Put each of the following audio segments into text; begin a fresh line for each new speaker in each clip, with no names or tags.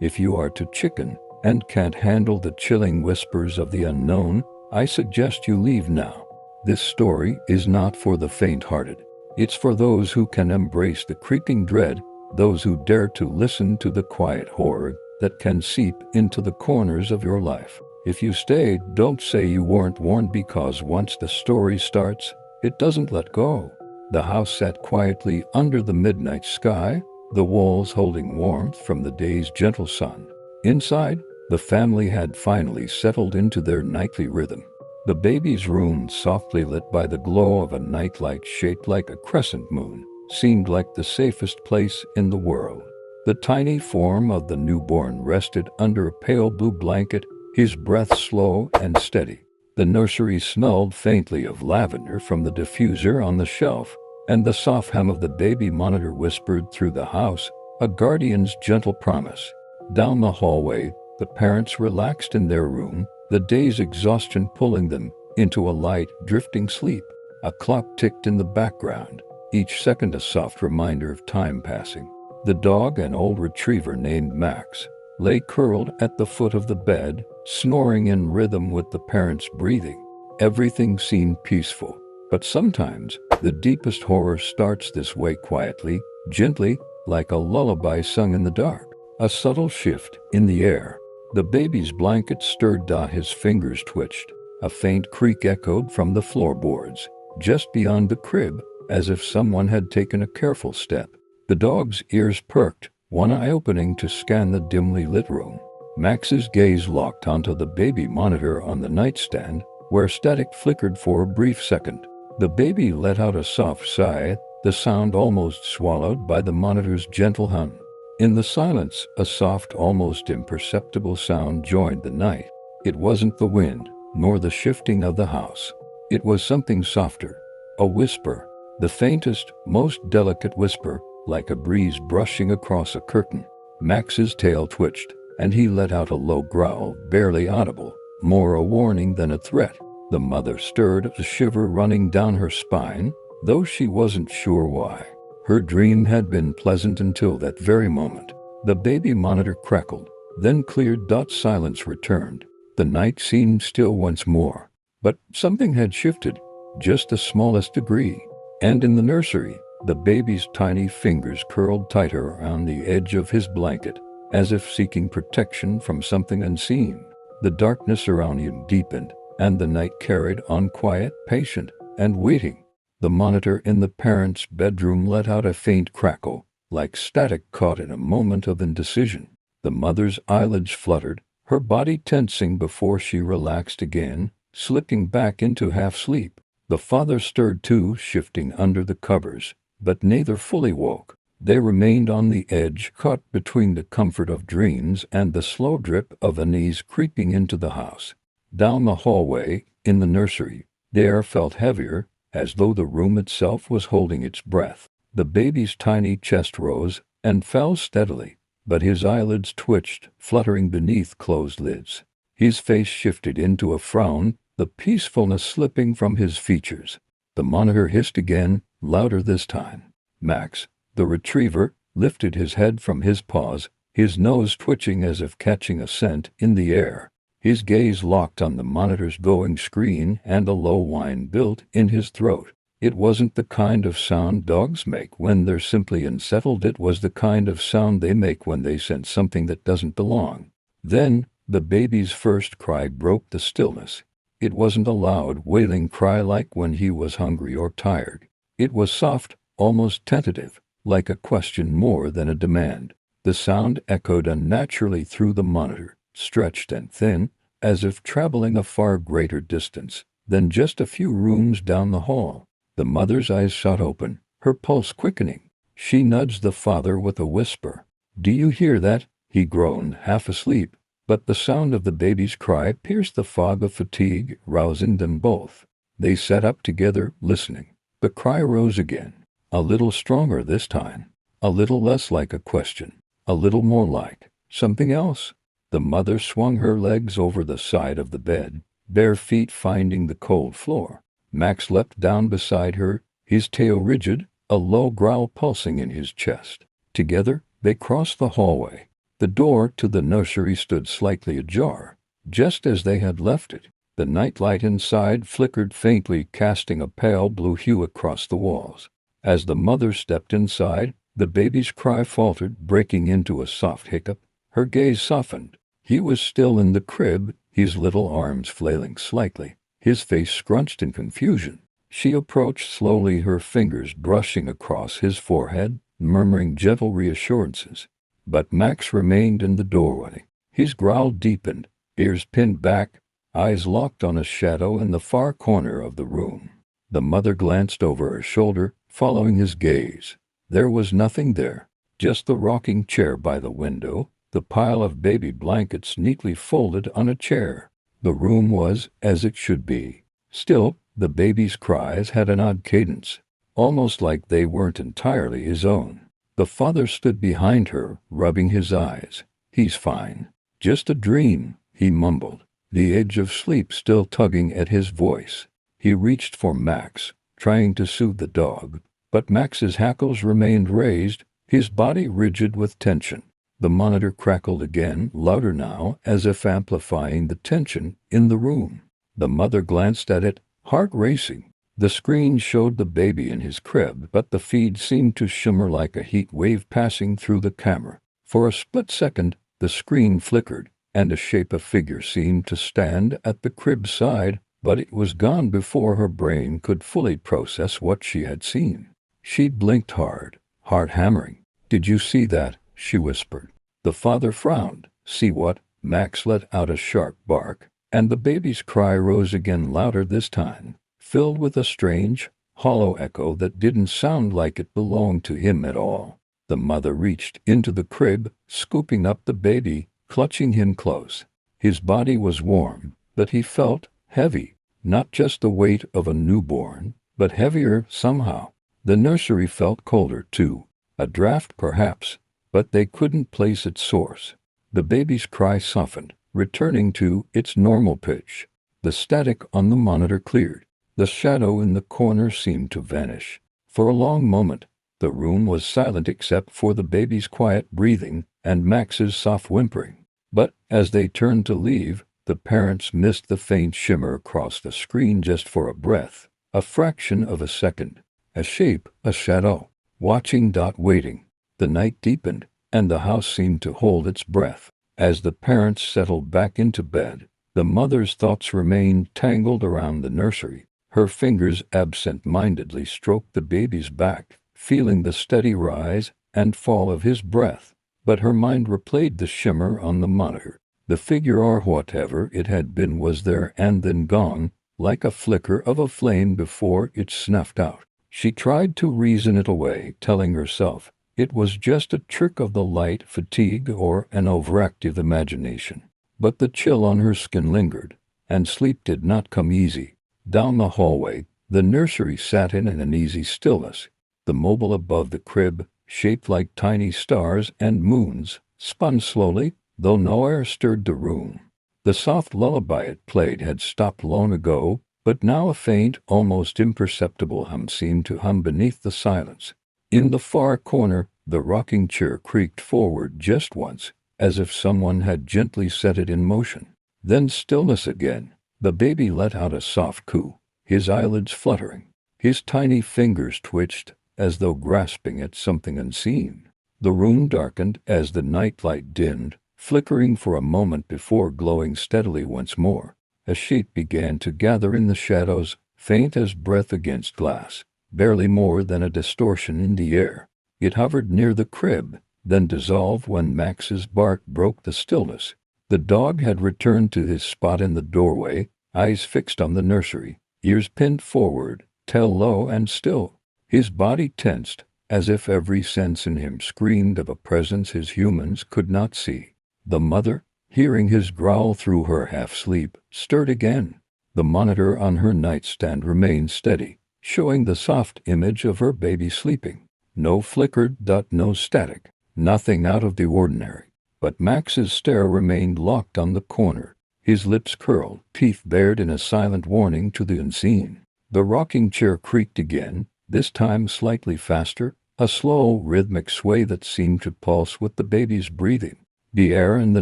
If you are too chicken and can't handle the chilling whispers of the unknown, I suggest you leave now. This story is not for the faint-hearted. It's for those who can embrace the creeping dread, those who dare to listen to the quiet horror that can seep into the corners of your life. If you stayed, don't say you weren't warned, because once the story starts, it doesn't let go. The house sat quietly under the midnight sky, the walls holding warmth from the day's gentle sun. Inside, the family had finally settled into their nightly rhythm. The baby's room, softly lit by the glow of a nightlight shaped like a crescent moon, seemed like the safest place in the world. The tiny form of the newborn rested under a pale blue blanket, his breath slow and steady. The nursery smelled faintly of lavender from the diffuser on the shelf, and the soft hum of the baby monitor whispered through the house, a guardian's gentle promise. Down the hallway, the parents relaxed in their room, the day's exhaustion pulling them into a light, drifting sleep. A clock ticked in the background, each second a soft reminder of time passing. The dog, an old retriever named Max, lay curled at the foot of the bed, snoring in rhythm with the parents' breathing. Everything seemed peaceful, but sometimes the deepest horror starts this way, quietly, gently, like a lullaby sung in the dark. A subtle shift in the air. The baby's blanket stirred, his fingers twitched. A faint creak echoed from the floorboards, just beyond the crib, as if someone had taken a careful step. The dog's ears perked, one eye opening to scan the dimly lit room. Max's gaze locked onto the baby monitor on the nightstand, where static flickered for a brief second. The baby let out a soft sigh, the sound almost swallowed by the monitor's gentle hum. In the silence, a soft, almost imperceptible sound joined the night. It wasn't the wind, nor the shifting of the house. It was something softer, a whisper, the faintest, most delicate whisper, like a breeze brushing across a curtain. Max's tail twitched, and he let out a low growl, barely audible, more a warning than a threat. The mother stirred, a shiver running down her spine, though she wasn't sure why. Her dream had been pleasant until that very moment. The baby monitor crackled, then cleared. Silence returned. The night seemed still once more, but something had shifted, just the smallest degree. And in the nursery, the baby's tiny fingers curled tighter around the edge of his blanket, as if seeking protection from something unseen. The darkness around him deepened, and the night carried on, quiet, patient, and waiting. The monitor in the parents' bedroom let out a faint crackle, like static caught in a moment of indecision. The mother's eyelids fluttered, her body tensing before she relaxed again, slipping back into half-sleep. The father stirred too, shifting under the covers, but neither fully woke. They remained on the edge, caught between the comfort of dreams and the slow drip of unease creeping into the house. Down the hallway, in the nursery, the air felt heavier, as though the room itself was holding its breath. The baby's tiny chest rose and fell steadily, but his eyelids twitched, fluttering beneath closed lids. His face shifted into a frown, the peacefulness slipping from his features. The monitor hissed again, louder this time. Max, the retriever, lifted his head from his paws, his nose twitching as if catching a scent in the air. His gaze locked on the monitor's glowing screen, and a low whine built in his throat. It wasn't the kind of sound dogs make when they're simply unsettled. It was the kind of sound they make when they sense something that doesn't belong. Then, the baby's first cry broke the stillness. It wasn't a loud, wailing cry like when he was hungry or tired. It was soft, almost tentative, like a question more than a demand. The sound echoed unnaturally through the monitor, stretched and thin, as if traveling a far greater distance than just a few rooms down the hall. The mother's eyes shot open, her pulse quickening. She nudged the father with a whisper. "Do you hear that?" He groaned, half asleep, but the sound of the baby's cry pierced the fog of fatigue, rousing them both. They sat up together, listening. The cry rose again, a little stronger this time, a little less like a question, a little more like something else. The mother swung her legs over the side of the bed, bare feet finding the cold floor. Max leapt down beside her, his tail rigid, a low growl pulsing in his chest. Together, they crossed the hallway. The door to the nursery stood slightly ajar, just as they had left it. The nightlight inside flickered faintly, casting a pale blue hue across the walls. As the mother stepped inside, the baby's cry faltered, breaking into a soft hiccup. Her gaze softened. He was still in the crib, his little arms flailing slightly, his face scrunched in confusion. She approached slowly, her fingers brushing across his forehead, murmuring gentle reassurances. But Max remained in the doorway. His growl deepened, ears pinned back, eyes locked on a shadow in the far corner of the room. The mother glanced over her shoulder, following his gaze. There was nothing there, just the rocking chair by the window, the pile of baby blankets neatly folded on a chair. The room was as it should be. Still, the baby's cries had an odd cadence, almost like they weren't entirely his own. The father stood behind her, rubbing his eyes. "He's fine. Just a dream," he mumbled, the edge of sleep still tugging at his voice. He reached for Max, trying to soothe the dog, but Max's hackles remained raised, his body rigid with tension. The monitor crackled again, louder now, as if amplifying the tension in the room. The mother glanced at it, heart racing. The screen showed the baby in his crib, but the feed seemed to shimmer like a heat wave passing through the camera. For a split second, the screen flickered, and a shape of figure seemed to stand at the crib's side, but it was gone before her brain could fully process what she had seen. She blinked hard, heart hammering. "Did you see that?" she whispered. The father frowned. "See what?" Max let out a sharp bark, and the baby's cry rose again, louder this time, filled with a strange, hollow echo that didn't sound like it belonged to him at all. The mother reached into the crib, scooping up the baby, clutching him close. His body was warm, but he felt heavy, not just the weight of a newborn, but heavier somehow. The nursery felt colder too, a draft perhaps, but they couldn't place its source. The baby's cry softened, returning to its normal pitch. The static on the monitor cleared. The shadow in the corner seemed to vanish. For a long moment, the room was silent except for the baby's quiet breathing and Max's soft whimpering. But as they turned to leave, the parents missed the faint shimmer across the screen just for a breath, a fraction of a second, a shape, a shadow, watching, waiting. The night deepened, and the house seemed to hold its breath. As the parents settled back into bed, the mother's thoughts remained tangled around the nursery. Her fingers absent-mindedly stroked the baby's back, feeling the steady rise and fall of his breath. But her mind replayed the shimmer on the monitor. The figure, or whatever it had been, was there and then gone, like a flicker of a flame before it snuffed out. She tried to reason it away, telling herself it was just a trick of the light, fatigue, or an overactive imagination. But the chill on her skin lingered, and sleep did not come easy. Down the hallway, the nursery sat in an uneasy stillness. The mobile above the crib, shaped like tiny stars and moons, spun slowly, though no air stirred the room. The soft lullaby it played had stopped long ago, but now a faint, almost imperceptible hum seemed to hum beneath the silence. In the far corner, the rocking chair creaked forward just once, as if someone had gently set it in motion. Then stillness again. The baby let out a soft coo, his eyelids fluttering. His tiny fingers twitched, as though grasping at something unseen. The room darkened as the nightlight dimmed, flickering for a moment before glowing steadily once more. A shape began to gather in the shadows, faint as breath against glass, barely more than a distortion in the air. It hovered near the crib, then dissolved when Max's bark broke the stillness. The dog had returned to his spot in the doorway, eyes fixed on the nursery, ears pinned forward, tail low and still. His body tensed, as if every sense in him screamed of a presence his humans could not see. The mother, hearing his growl through her half-sleep, stirred again. The monitor on her nightstand remained steady, showing the soft image of her baby sleeping. No flicker, no static, nothing out of the ordinary. But Max's stare remained locked on the corner. His lips curled, teeth bared in a silent warning to the unseen. The rocking chair creaked again, this time slightly faster, a slow, rhythmic sway that seemed to pulse with the baby's breathing. The air in the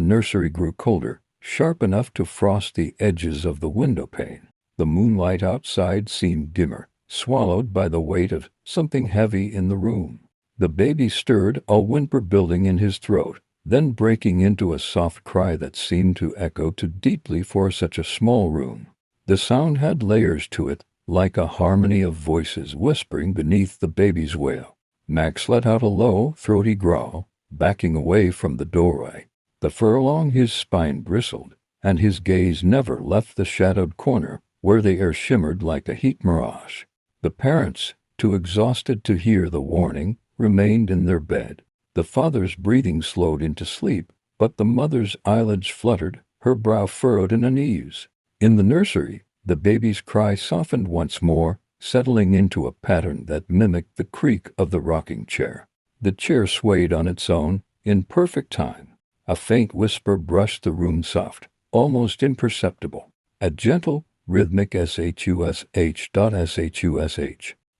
nursery grew colder, sharp enough to frost the edges of the window pane. The moonlight outside seemed dimmer, swallowed by the weight of something heavy in the room. The baby stirred, a whimper building in his throat, then breaking into a soft cry that seemed to echo too deeply for such a small room. The sound had layers to it, like a harmony of voices whispering beneath the baby's wail. Max let out a low, throaty growl, backing away from the doorway. The fur along his spine bristled, and his gaze never left the shadowed corner, where the air shimmered like a heat mirage. The parents, too exhausted to hear the warning, remained in their bed. The father's breathing slowed into sleep, but the mother's eyelids fluttered, her brow furrowed in unease. In the nursery, the baby's cry softened once more, settling into a pattern that mimicked the creak of the rocking chair. The chair swayed on its own, in perfect time. A faint whisper brushed the room soft, almost imperceptible. A gentle, rhythmic shush.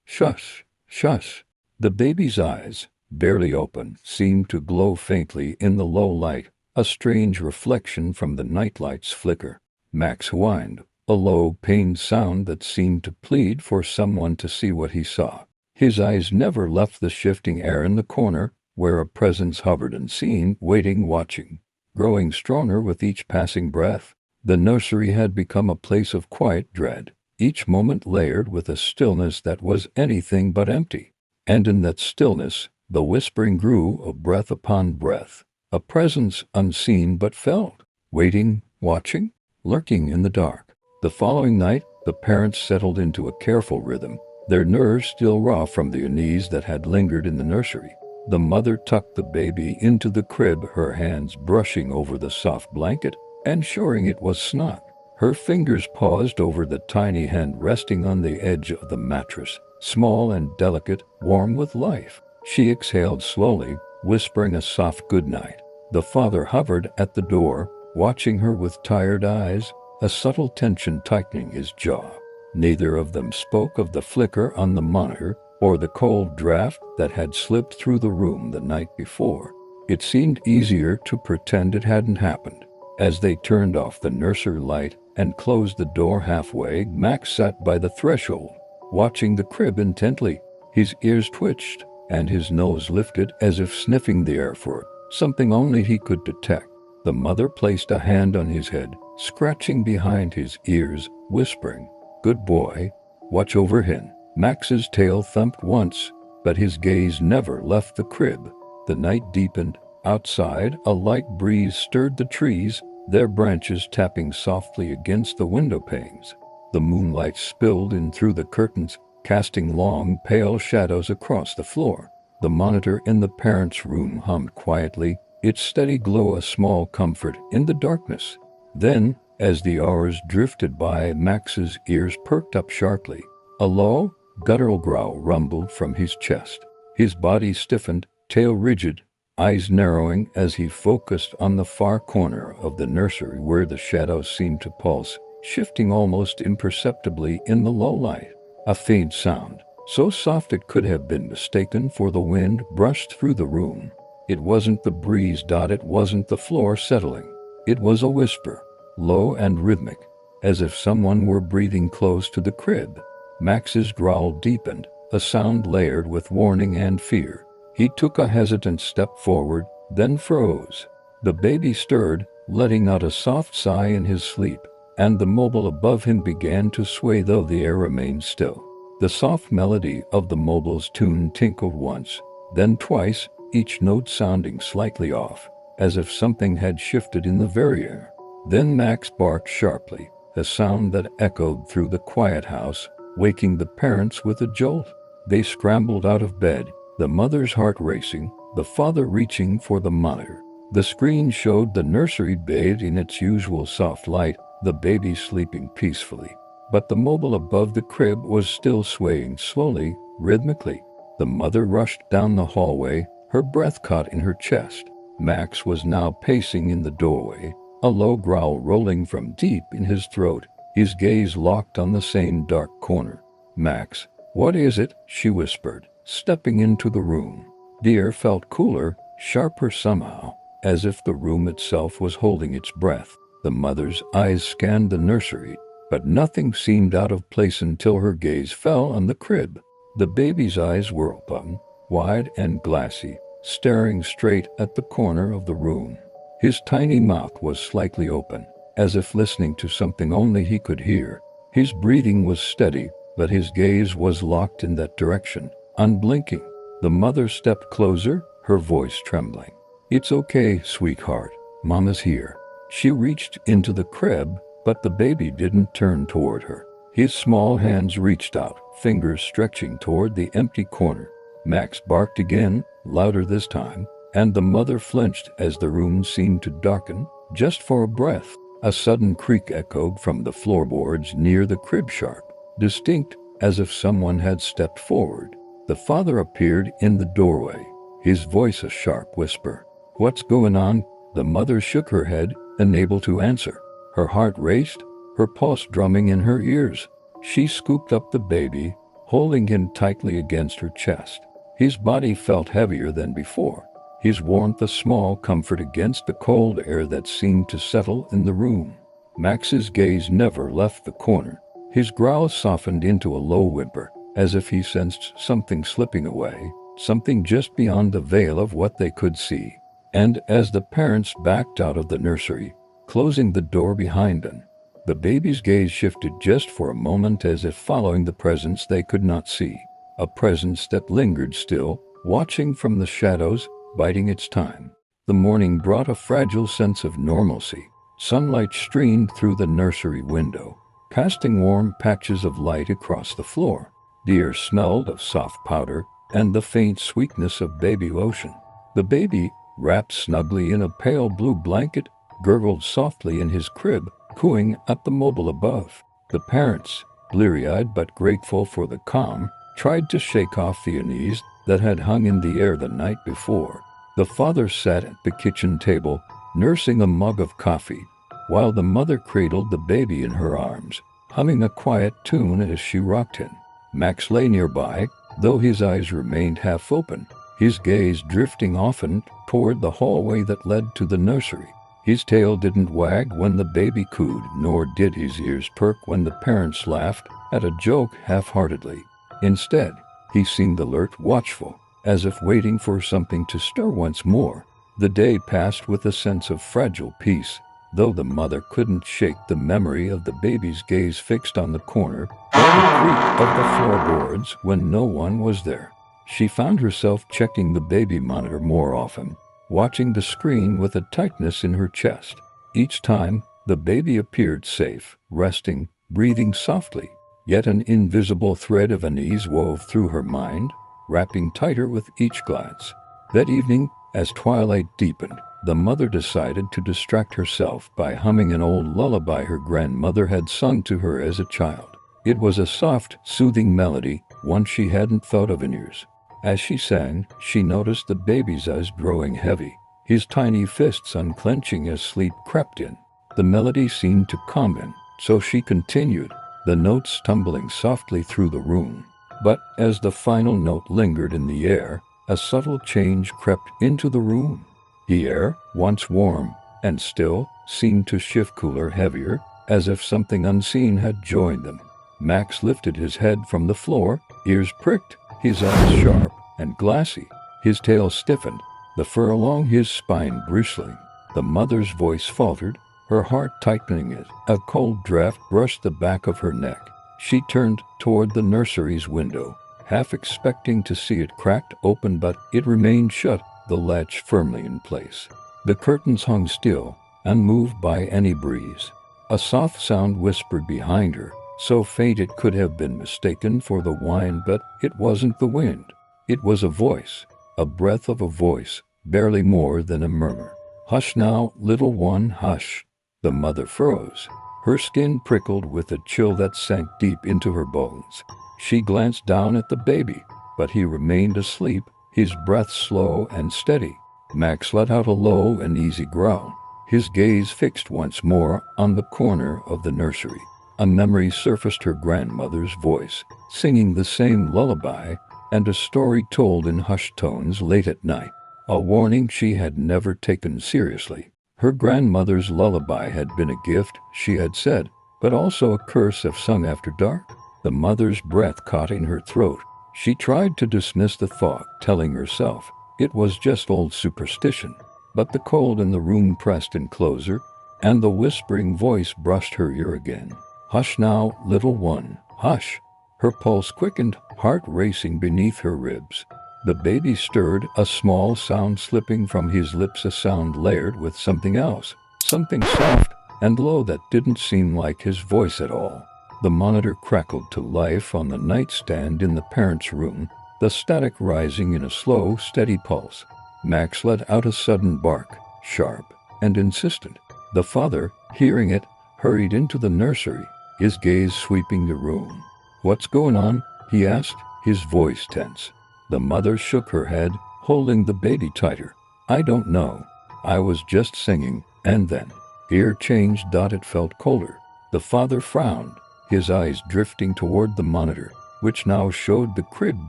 Shush, shush. The baby's eyes, barely open, seemed to glow faintly in the low light, a strange reflection from the nightlight's flicker. Max whined, a low, pained sound that seemed to plead for someone to see what he saw. His eyes never left the shifting air in the corner, where a presence hovered unseen, waiting, watching. Growing stronger with each passing breath, the nursery had become a place of quiet dread, each moment layered with a stillness that was anything but empty. And in that stillness, the whispering grew of breath upon breath, a presence unseen but felt, waiting, watching, lurking in the dark. The following night, the parents settled into a careful rhythm, their nerves still raw from the unease that had lingered in the nursery. The mother tucked the baby into the crib, her hands brushing over the soft blanket, ensuring it was snug. Her fingers paused over the tiny hand resting on the edge of the mattress, small and delicate, warm with life. She exhaled slowly, whispering a soft goodnight. The father hovered at the door, watching her with tired eyes, a subtle tension tightening his jaw. Neither of them spoke of the flicker on the monitor or the cold draft that had slipped through the room the night before. It seemed easier to pretend it hadn't happened. As they turned off the nursery light and closed the door halfway, Max sat by the threshold, watching the crib intently. His ears twitched, and his nose lifted as if sniffing the air for something only he could detect. The mother placed a hand on his head, scratching behind his ears, whispering, "Good boy, watch over him." Max's tail thumped once, but his gaze never left the crib. The night deepened. Outside, a light breeze stirred the trees, their branches tapping softly against the window panes. The moonlight spilled in through the curtains, casting long, pale shadows across the floor. The monitor in the parents' room hummed quietly, its steady glow a small comfort in the darkness. Then, as the hours drifted by, Max's ears perked up sharply. A low, guttural growl rumbled from his chest. His body stiffened, tail rigid, eyes narrowing as he focused on the far corner of the nursery where the shadows seemed to pulse, shifting almost imperceptibly in the low light. A faint sound, so soft it could have been mistaken for the wind, brushed through the room. It wasn't the breeze. It wasn't the floor settling. It was a whisper, low and rhythmic, as if someone were breathing close to the crib. Max's growl deepened, a sound layered with warning and fear. He took a hesitant step forward, then froze. The baby stirred, letting out a soft sigh in his sleep, and the mobile above him began to sway though the air remained still. The soft melody of the mobile's tune tinkled once, then twice, each note sounding slightly off, as if something had shifted in the very air. Then Max barked sharply, a sound that echoed through the quiet house, waking the parents with a jolt. They scrambled out of bed, the mother's heart racing, the father reaching for the monitor. The screen showed the nursery bathed in its usual soft light, the baby sleeping peacefully. But the mobile above the crib was still swaying slowly, rhythmically. The mother rushed down the hallway, her breath caught in her chest. Max was now pacing in the doorway, a low growl rolling from deep in his throat, his gaze locked on the same dark corner. "Max, what is it?" she whispered, stepping into the room. The air felt cooler, sharper somehow. as if the room itself was holding its breath. The mother's eyes scanned the nursery, but nothing seemed out of place until her gaze fell on the crib. The baby's eyes were open, wide and glassy, staring straight at the corner of the room. His tiny mouth was slightly open, as if listening to something only he could hear. His breathing was steady, but his gaze was locked in that direction, unblinking. The mother stepped closer, her voice trembling. "It's okay, sweetheart. Mama's here." She reached into the crib, but the baby didn't turn toward her. His small hands reached out, fingers stretching toward the empty corner. Max barked again, louder this time, and the mother flinched as the room seemed to darken, just for a breath. A sudden creak echoed from the floorboards near the crib, sharp, distinct, as if someone had stepped forward. The father appeared in the doorway, his voice a sharp whisper. "What's going on?" The mother shook her head, unable to answer. Her heart raced, her pulse drumming in her ears. She scooped up the baby, holding him tightly against her chest. His body felt heavier than before, his warmth a small comfort against the cold air that seemed to settle in the room. Max's gaze never left the corner. His growl softened into a low whimper, as if he sensed something slipping away, something just beyond the veil of what they could see. And as the parents backed out of the nursery, closing the door behind them, the baby's gaze shifted just for a moment, as if following the presence they could not see. A presence that lingered still, watching from the shadows, biding its time. The morning brought a fragile sense of normalcy. Sunlight streamed through the nursery window, casting warm patches of light across the floor. The air smelled of soft powder and the faint sweetness of baby lotion. The baby, wrapped snugly in a pale blue blanket, gurgled softly in his crib, cooing at the mobile above. The parents, bleary-eyed but grateful for the calm, tried to shake off the unease that had hung in the air the night before. The father sat at the kitchen table, nursing a mug of coffee, while the mother cradled the baby in her arms, humming a quiet tune as she rocked him. Max lay nearby, though his eyes remained half open, his gaze drifting often toward the hallway that led to the nursery. His tail didn't wag when the baby cooed, nor did his ears perk when the parents laughed at a joke half-heartedly. Instead, he seemed alert, watchful, as if waiting for something to stir once more. The day passed with a sense of fragile peace, though the mother couldn't shake the memory of the baby's gaze fixed on the corner, or the creak of the floorboards when no one was there. She found herself checking the baby monitor more often, watching the screen with a tightness in her chest. Each time, the baby appeared safe, resting, breathing softly, yet an invisible thread of unease wove through her mind, wrapping tighter with each glance. That evening, as twilight deepened, the mother decided to distract herself by humming an old lullaby her grandmother had sung to her as a child. It was a soft, soothing melody, one she hadn't thought of in years. As she sang, she noticed the baby's eyes growing heavy, his tiny fists unclenching as sleep crept in. The melody seemed to calm him, so she continued, the notes tumbling softly through the room. But as the final note lingered in the air, a subtle change crept into the room. The air, once warm and still, seemed to shift cooler, heavier, as if something unseen had joined them. Max lifted his head from the floor, ears pricked, his eyes sharp and glassy. His tail stiffened, the fur along his spine bristling. The mother's voice faltered, her heart tightening as a cold draft brushed the back of her neck. She turned toward the nursery's window, half expecting to see it cracked open, but it remained shut, the latch firmly in place. The curtains hung still, unmoved by any breeze. A soft sound whispered behind her, so faint it could have been mistaken for the wind, but it wasn't the wind. It was a voice, a breath of a voice, barely more than a murmur. "Hush now, little one, hush." The mother froze. Her skin prickled with a chill that sank deep into her bones. She glanced down at the baby, but he remained asleep, his breath slow and steady. Max let out a low and easy growl, his gaze fixed once more on the corner of the nursery. A memory surfaced, her grandmother's voice, singing the same lullaby, and a story told in hushed tones late at night. a warning she had never taken seriously. Her grandmother's lullaby had been a gift, she had said, but also a curse if sung after dark. The mother's breath caught in her throat. She tried to dismiss the thought, telling herself it was just old superstition. But the cold in the room pressed in closer, and the whispering voice brushed her ear again. "Hush now, little one, hush." Her pulse quickened, heart racing beneath her ribs. The baby stirred, a small sound slipping from his lips, a sound layered with something else, something soft and low that didn't seem like his voice at all. The monitor crackled to life on the nightstand in the parents' room, the static rising in a slow, steady pulse. Max let out a sudden bark, sharp and insistent. The father, hearing it, hurried into the nursery, his gaze sweeping the room. "What's going on?" he asked, his voice tense. The mother shook her head, holding the baby tighter. "I don't know. I was just singing, and then." Ear changed. It felt colder. The father frowned, his eyes drifting toward the monitor, which now showed the crib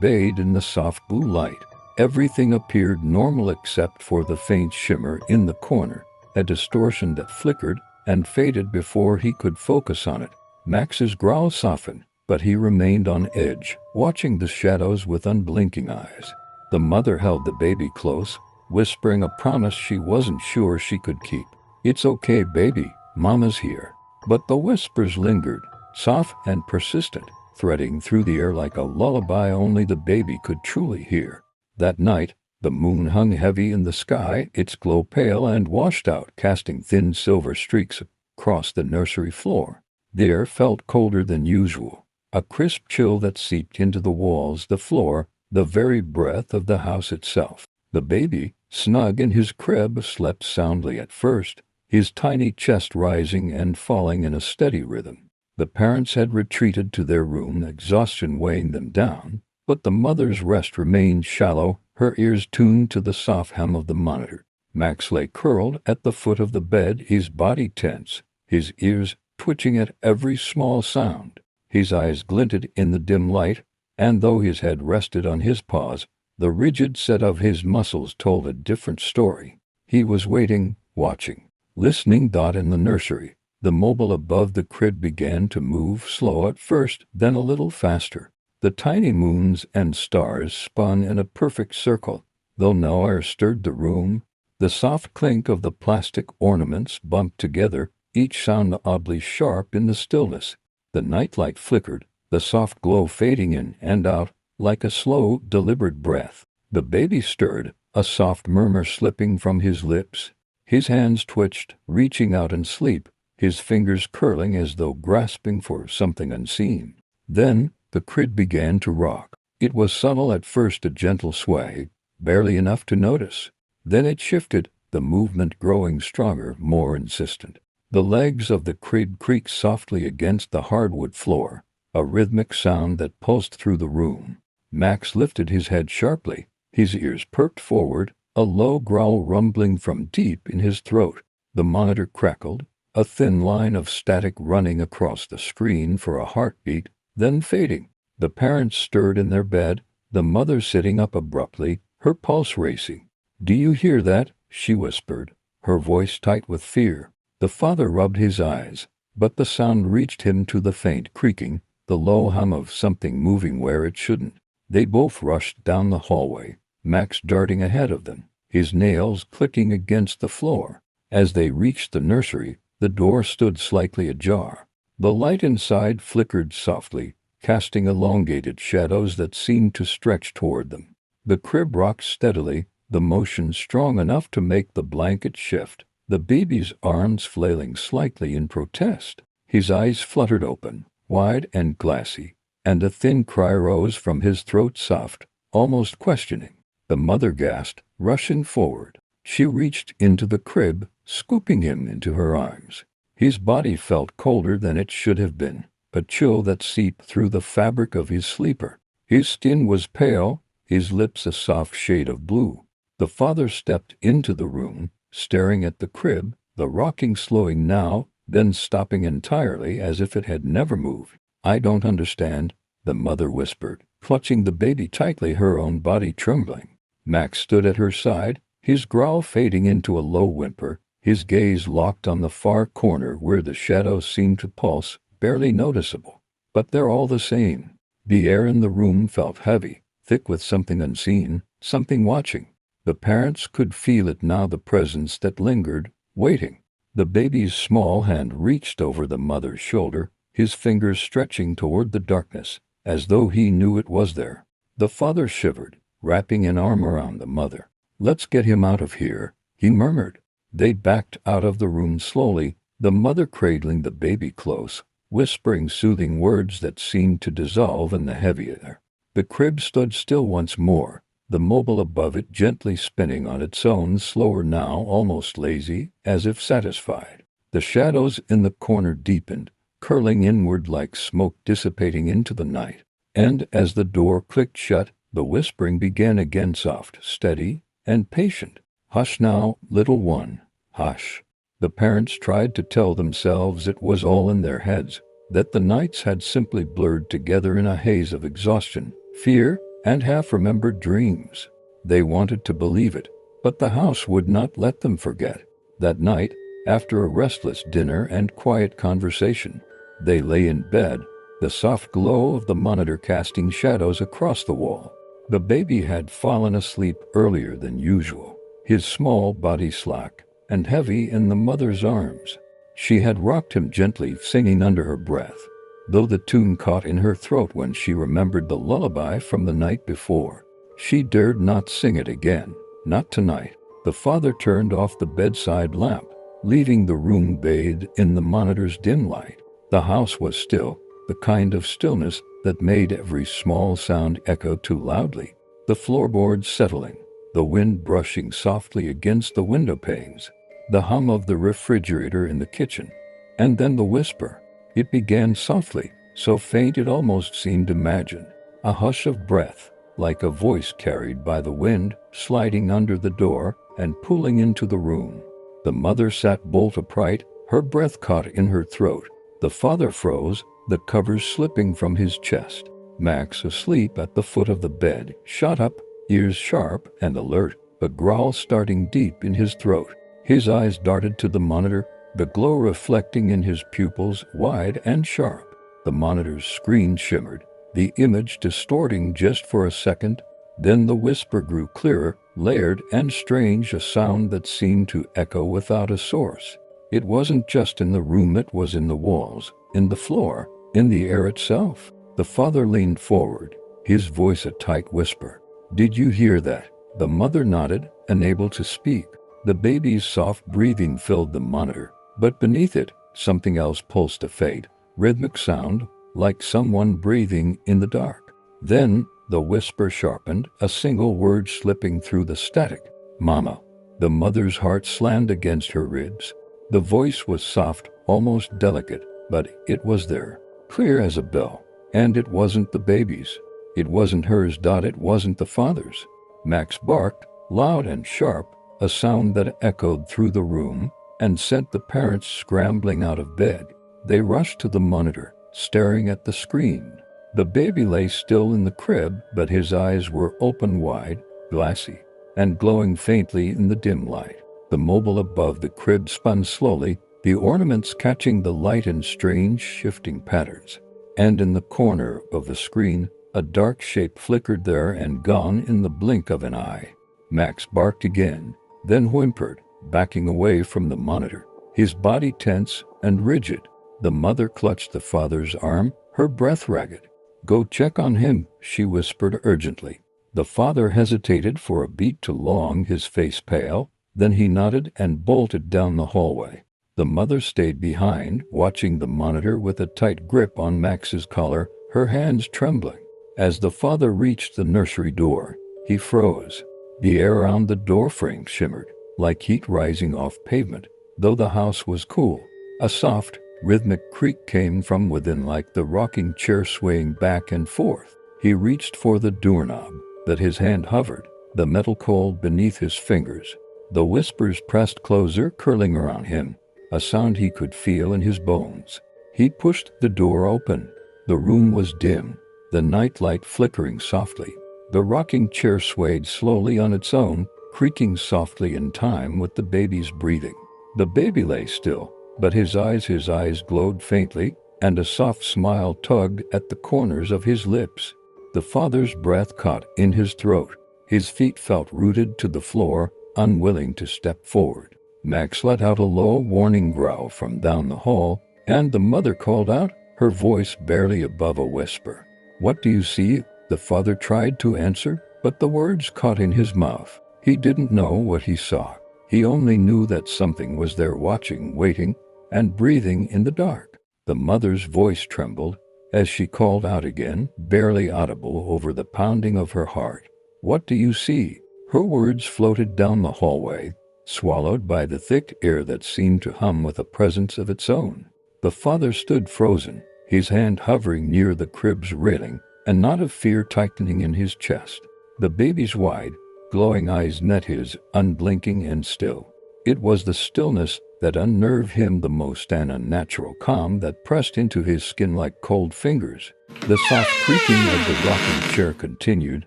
bathed in the soft blue light. Everything appeared normal except for the faint shimmer in the corner, a distortion that flickered and faded before he could focus on it. Max's growl softened, but he remained on edge, watching the shadows with unblinking eyes. The mother held the baby close, whispering a promise she wasn't sure she could keep. "It's okay, baby, Mama's here." But the whispers lingered, soft and persistent, threading through the air like a lullaby only the baby could truly hear. That night, the moon hung heavy in the sky, its glow pale and washed out, casting thin silver streaks across the nursery floor. The air felt colder than usual, a crisp chill that seeped into the walls, the floor, the very breath of the house itself. The baby, snug in his crib, slept soundly at first, his tiny chest rising and falling in a steady rhythm. The parents had retreated to their room, exhaustion weighing them down, but the mother's rest remained shallow, her ears tuned to the soft hum of the monitor. Max lay curled at the foot of the bed, his body tense, his ears twitching at every small sound. His eyes glinted in the dim light, and though his head rested on his paws, the rigid set of his muscles told a different story. He was waiting, watching, listening. In the nursery, the mobile above the crib began to move, slow at first, then a little faster. The tiny moons and stars spun in a perfect circle, though no air stirred the room. The soft clink of the plastic ornaments bumped together, each sound oddly sharp in the stillness. The nightlight flickered, the soft glow fading in and out, like a slow, deliberate breath. The baby stirred, a soft murmur slipping from his lips. His hands twitched, reaching out in sleep, his fingers curling as though grasping for something unseen. Then, the crib began to rock. It was subtle at first, a gentle sway, barely enough to notice. Then it shifted, the movement growing stronger, more insistent. The legs of the crib creaked softly against the hardwood floor, a rhythmic sound that pulsed through the room. Max lifted his head sharply, his ears perked forward, a low growl rumbling from deep in his throat. The monitor crackled, a thin line of static running across the screen for a heartbeat, then fading. The parents stirred in their bed, the mother sitting up abruptly, her pulse racing. "Do you hear that?" she whispered, her voice tight with fear. The father rubbed his eyes, but the sound reached him to the faint creaking, the low hum of something moving where it shouldn't. They both rushed down the hallway, Max darting ahead of them, his nails clicking against the floor. As they reached the nursery, the door stood slightly ajar. The light inside flickered softly, casting elongated shadows that seemed to stretch toward them. The crib rocked steadily, the motion strong enough to make the blanket shift, the baby's arms flailing slightly in protest. His eyes fluttered open, wide and glassy, and a thin cry rose from his throat, soft, almost questioning. The mother gasped, rushing forward. She reached into the crib, scooping him into her arms. His body felt colder than it should have been, a chill that seeped through the fabric of his sleeper. His skin was pale, his lips a soft shade of blue. The father stepped into the room, staring at the crib, the rocking slowing now, then stopping entirely as if it had never moved. "I don't understand," the mother whispered, clutching the baby tightly, her own body trembling. Max stood at her side, his growl fading into a low whimper, his gaze locked on the far corner where the shadows seemed to pulse, barely noticeable. But they're all the same. The air in the room felt heavy, thick with something unseen, something watching. The parents could feel it now, the presence that lingered, waiting. The baby's small hand reached over the mother's shoulder, his fingers stretching toward the darkness, as though he knew it was there. The father shivered, wrapping an arm around the mother. "Let's get him out of here," he murmured. They backed out of the room slowly, the mother cradling the baby close, whispering soothing words that seemed to dissolve in the heavy air. The crib stood still once more, the mobile above it gently spinning on its own, slower now, almost lazy, as if satisfied. The shadows in the corner deepened, curling inward like smoke dissipating into the night. And as the door clicked shut, the whispering began again, soft, steady, and patient. "Hush now, little one, hush." The parents tried to tell themselves it was all in their heads, that the nights had simply blurred together in a haze of exhaustion, fear, and half-remembered dreams. They wanted to believe it, but the house would not let them forget. That night, after a restless dinner and quiet conversation, they lay in bed, the soft glow of the monitor casting shadows across the wall. The baby had fallen asleep earlier than usual, his small body slack and heavy in the mother's arms. She had rocked him gently, singing under her breath, though the tune caught in her throat when she remembered the lullaby from the night before. She dared not sing it again, not tonight. The father turned off the bedside lamp, leaving the room bathed in the monitor's dim light. The house was still, the kind of stillness that made every small sound echo too loudly. The floorboards settling, the wind brushing softly against the window panes, the hum of the refrigerator in the kitchen, and then the whisper. It began softly, so faint it almost seemed imagined, a hush of breath, like a voice carried by the wind, sliding under the door and pulling into the room. The mother sat bolt upright, her breath caught in her throat. The father froze, the covers slipping from his chest. Max, asleep at the foot of the bed, shot up, ears sharp and alert, a growl starting deep in his throat. His eyes darted to the monitor, the glow reflecting in his pupils, wide and sharp. The monitor's screen shimmered, the image distorting just for a second. Then the whisper grew clearer, layered and strange, a sound that seemed to echo without a source. It wasn't just in the room, it was in the walls, in the floor, in the air itself. The father leaned forward, his voice a tight whisper. "Did you hear that?" The mother nodded, unable to speak. The baby's soft breathing filled the monitor, but beneath it, something else pulsed, a faint, rhythmic sound, like someone breathing in the dark. Then, the whisper sharpened, a single word slipping through the static. "Mama." The mother's heart slammed against her ribs. The voice was soft, almost delicate, but it was there, clear as a bell. And it wasn't the baby's. It wasn't hers. It wasn't the father's. Max barked, loud and sharp, a sound that echoed through the room and sent the parents scrambling out of bed. They rushed to the monitor, staring at the screen. The baby lay still in the crib, but his eyes were open wide, glassy, and glowing faintly in the dim light. The mobile above the crib spun slowly, the ornaments catching the light in strange, shifting patterns. And in the corner of the screen, a dark shape flickered there and gone in the blink of an eye. Max barked again, then whimpered, backing away from the monitor, his body tense and rigid. The mother clutched the father's arm, her breath ragged. "Go check on him," she whispered urgently. The father hesitated for a beat too long, his face pale. Then he nodded and bolted down the hallway. The mother stayed behind, watching the monitor with a tight grip on Max's collar, her hands trembling. As the father reached the nursery door, he froze. The air around the doorframe shimmered, like heat rising off pavement, though the house was cool. A soft, rhythmic creak came from within, like the rocking chair swaying back and forth. He reached for the doorknob, but his hand hovered, the metal cold beneath his fingers. The whispers pressed closer, curling around him, a sound he could feel in his bones. He pushed the door open. The room was dim, the nightlight flickering softly. The rocking chair swayed slowly on its own, creaking softly in time with the baby's breathing. The baby lay still, but his eyes glowed faintly, and a soft smile tugged at the corners of his lips. The father's breath caught in his throat. His feet felt rooted to the floor, unwilling to step forward. Max let out a low, warning growl from down the hall, and the mother called out, her voice barely above a whisper. "What do you see?" The father tried to answer, but the words caught in his mouth. He didn't know what he saw. He only knew that something was there watching, waiting, and breathing in the dark. The mother's voice trembled as she called out again, barely audible over the pounding of her heart. "What do you see?" Her words floated down the hallway, swallowed by the thick air that seemed to hum with a presence of its own. The father stood frozen, his hand hovering near the crib's railing, a knot of fear tightening in his chest. The baby's wide, glowing eyes met his, unblinking and still. It was the stillness that unnerved him the most, an unnatural calm that pressed into his skin like cold fingers. The soft creaking of the rocking chair continued,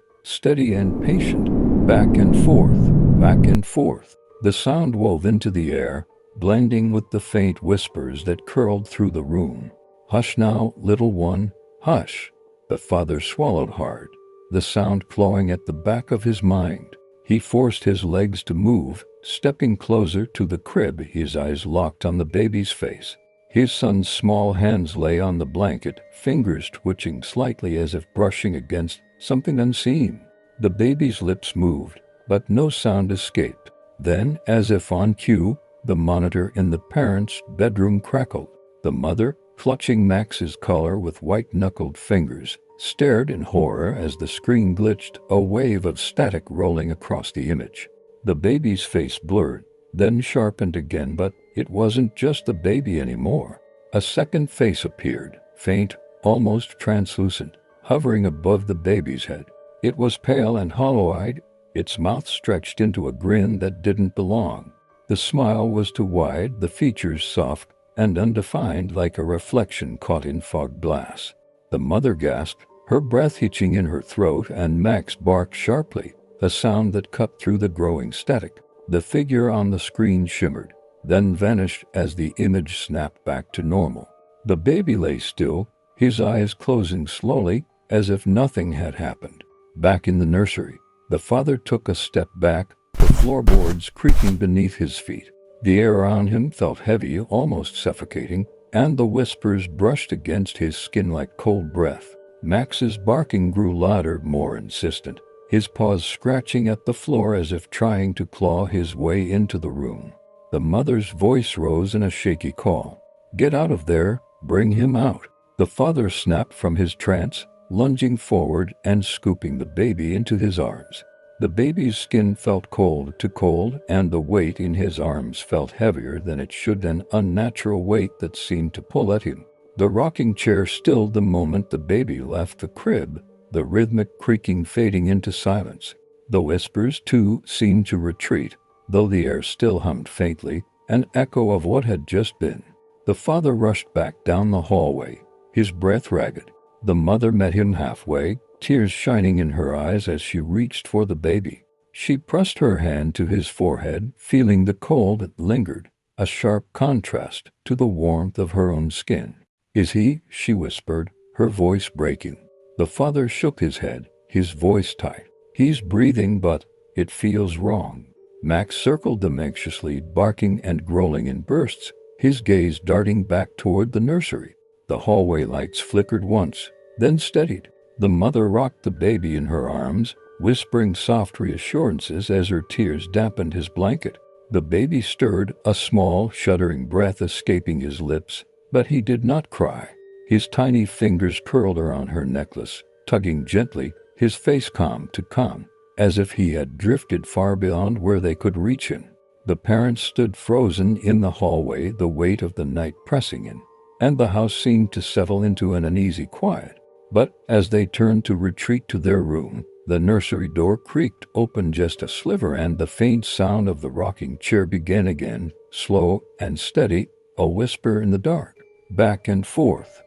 steady and patient, back and forth, back and forth. The sound wove into the air, blending with the faint whispers that curled through the room. "Hush now, little one, hush." The father swallowed hard, the sound clawing at the back of his mind. He forced his legs to move, stepping closer to the crib, his eyes locked on the baby's face. His son's small hands lay on the blanket, fingers twitching slightly as if brushing against something unseen. The baby's lips moved, but no sound escaped. Then, as if on cue, the monitor in the parents' bedroom crackled. The mother, clutching Max's collar with white-knuckled fingers, stared in horror as the screen glitched, a wave of static rolling across the image. The baby's face blurred, then sharpened again, but it wasn't just the baby anymore. A second face appeared, faint, almost translucent, hovering above the baby's head. It was pale and hollow-eyed, its mouth stretched into a grin that didn't belong. The smile was too wide, the features soft and undefined like a reflection caught in fogged glass. The mother gasped, her breath hitching in her throat, and Max barked sharply, a sound that cut through the growing static. The figure on the screen shimmered, then vanished as the image snapped back to normal. The baby lay still, his eyes closing slowly, as if nothing had happened. Back in the nursery, the father took a step back, the floorboards creaking beneath his feet. The air around him felt heavy, almost suffocating, and the whispers brushed against his skin like cold breath. Max's barking grew louder, more insistent, his paws scratching at the floor as if trying to claw his way into the room. The mother's voice rose in a shaky call. "Get out of there, bring him out." The father snapped from his trance, lunging forward and scooping the baby into his arms. The baby's skin felt cold to cold, and the weight in his arms felt heavier than it should, an unnatural weight that seemed to pull at him. The rocking chair stilled the moment the baby left the crib, the rhythmic creaking fading into silence. The whispers, too, seemed to retreat, though the air still hummed faintly, an echo of what had just been. The father rushed back down the hallway, his breath ragged. The mother met him halfway, tears shining in her eyes as she reached for the baby. She pressed her hand to his forehead, feeling the cold that lingered, a sharp contrast to the warmth of her own skin. "Is he?" she whispered, her voice breaking. The father shook his head, his voice tight. "He's breathing, but it feels wrong." Max circled them anxiously, barking and growling in bursts, his gaze darting back toward the nursery. The hallway lights flickered once, then steadied. The mother rocked the baby in her arms, whispering soft reassurances as her tears dampened his blanket. The baby stirred, a small, shuddering breath escaping his lips, but he did not cry. His tiny fingers curled around her necklace, tugging gently, his face calm to calm, as if he had drifted far beyond where they could reach him. The parents stood frozen in the hallway, the weight of the night pressing in, and the house seemed to settle into an uneasy quiet. But as they turned to retreat to their room, the nursery door creaked open just a sliver, and the faint sound of the rocking chair began again, slow and steady, a whisper in the dark. Back and forth,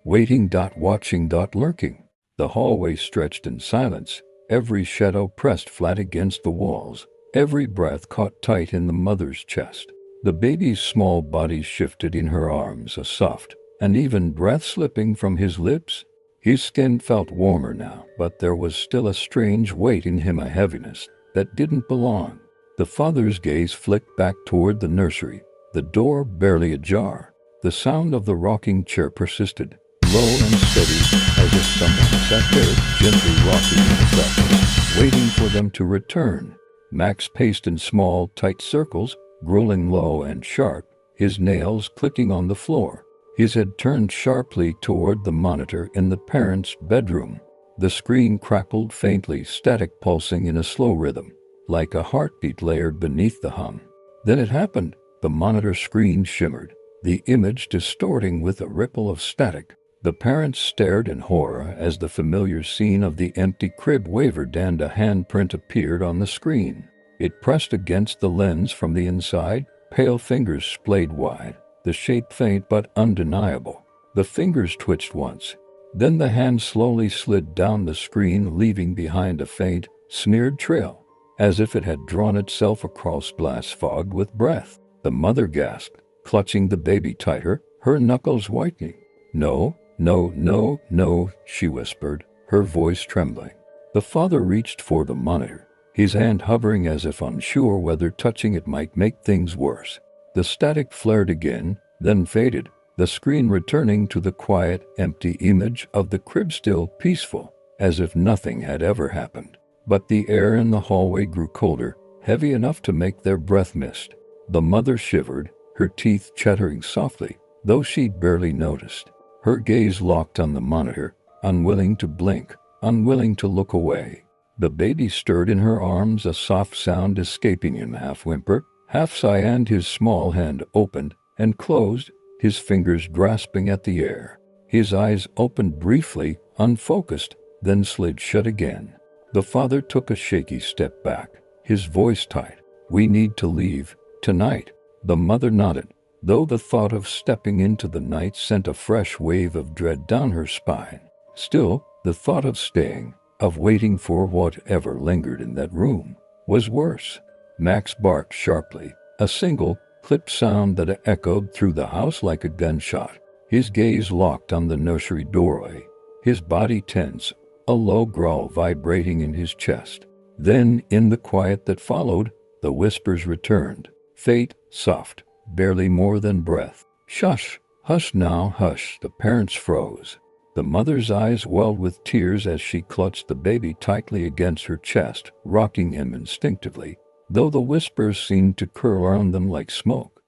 waiting, watching, lurking. The hallway stretched in silence, every shadow pressed flat against the walls, every breath caught tight in the mother's chest. The baby's small body shifted in her arms, a soft, uneven breath slipping from his lips. His skin felt warmer now, but there was still a strange weight in him, a heaviness that didn't belong. The father's gaze flicked back toward the nursery, the door barely ajar. The sound of the rocking chair persisted, low and steady, as if someone sat there gently rocking in the darkness, waiting for them to return. Max paced in small, tight circles, growling low and sharp, his nails clicking on the floor. His head turned sharply toward the monitor in the parents' bedroom. The screen crackled faintly, static pulsing in a slow rhythm, like a heartbeat layered beneath the hum. Then it happened. The monitor screen shimmered, the image distorting with a ripple of static. The parents stared in horror as the familiar scene of the empty crib wavered and a handprint appeared on the screen. It pressed against the lens from the inside, pale fingers splayed wide, the shape faint but undeniable. The fingers twitched once. Then the hand slowly slid down the screen, leaving behind a faint, smeared trail, as if it had drawn itself across glass fogged with breath. The mother gasped, clutching the baby tighter, her knuckles whitening. "No, no, no, no," she whispered, her voice trembling. The father reached for the monitor, his hand hovering as if unsure whether touching it might make things worse. The static flared again, then faded, the screen returning to the quiet, empty image of the crib, still peaceful, as if nothing had ever happened. But the air in the hallway grew colder, heavy enough to make their breath mist. The mother shivered, her teeth chattering softly, though she'd barely noticed. Her gaze locked on the monitor, unwilling to blink, unwilling to look away. The baby stirred in her arms, a soft sound escaping him, half whimper, half sigh, and his small hand opened and closed, his fingers grasping at the air. His eyes opened briefly, unfocused, then slid shut again. The father took a shaky step back, his voice tight. "We need to leave, tonight." The mother nodded, though the thought of stepping into the night sent a fresh wave of dread down her spine. Still, the thought of staying, of waiting for whatever lingered in that room, was worse. Max barked sharply, a single, clipped sound that echoed through the house like a gunshot. His gaze locked on the nursery doorway, his body tense, a low growl vibrating in his chest. Then, in the quiet that followed, the whispers returned, faint, soft, barely more than breath. "Shush! Hush now, hush!" The parents froze. The mother's eyes welled with tears as she clutched the baby tightly against her chest, rocking him instinctively, though the whispers seemed to curl around them like smoke,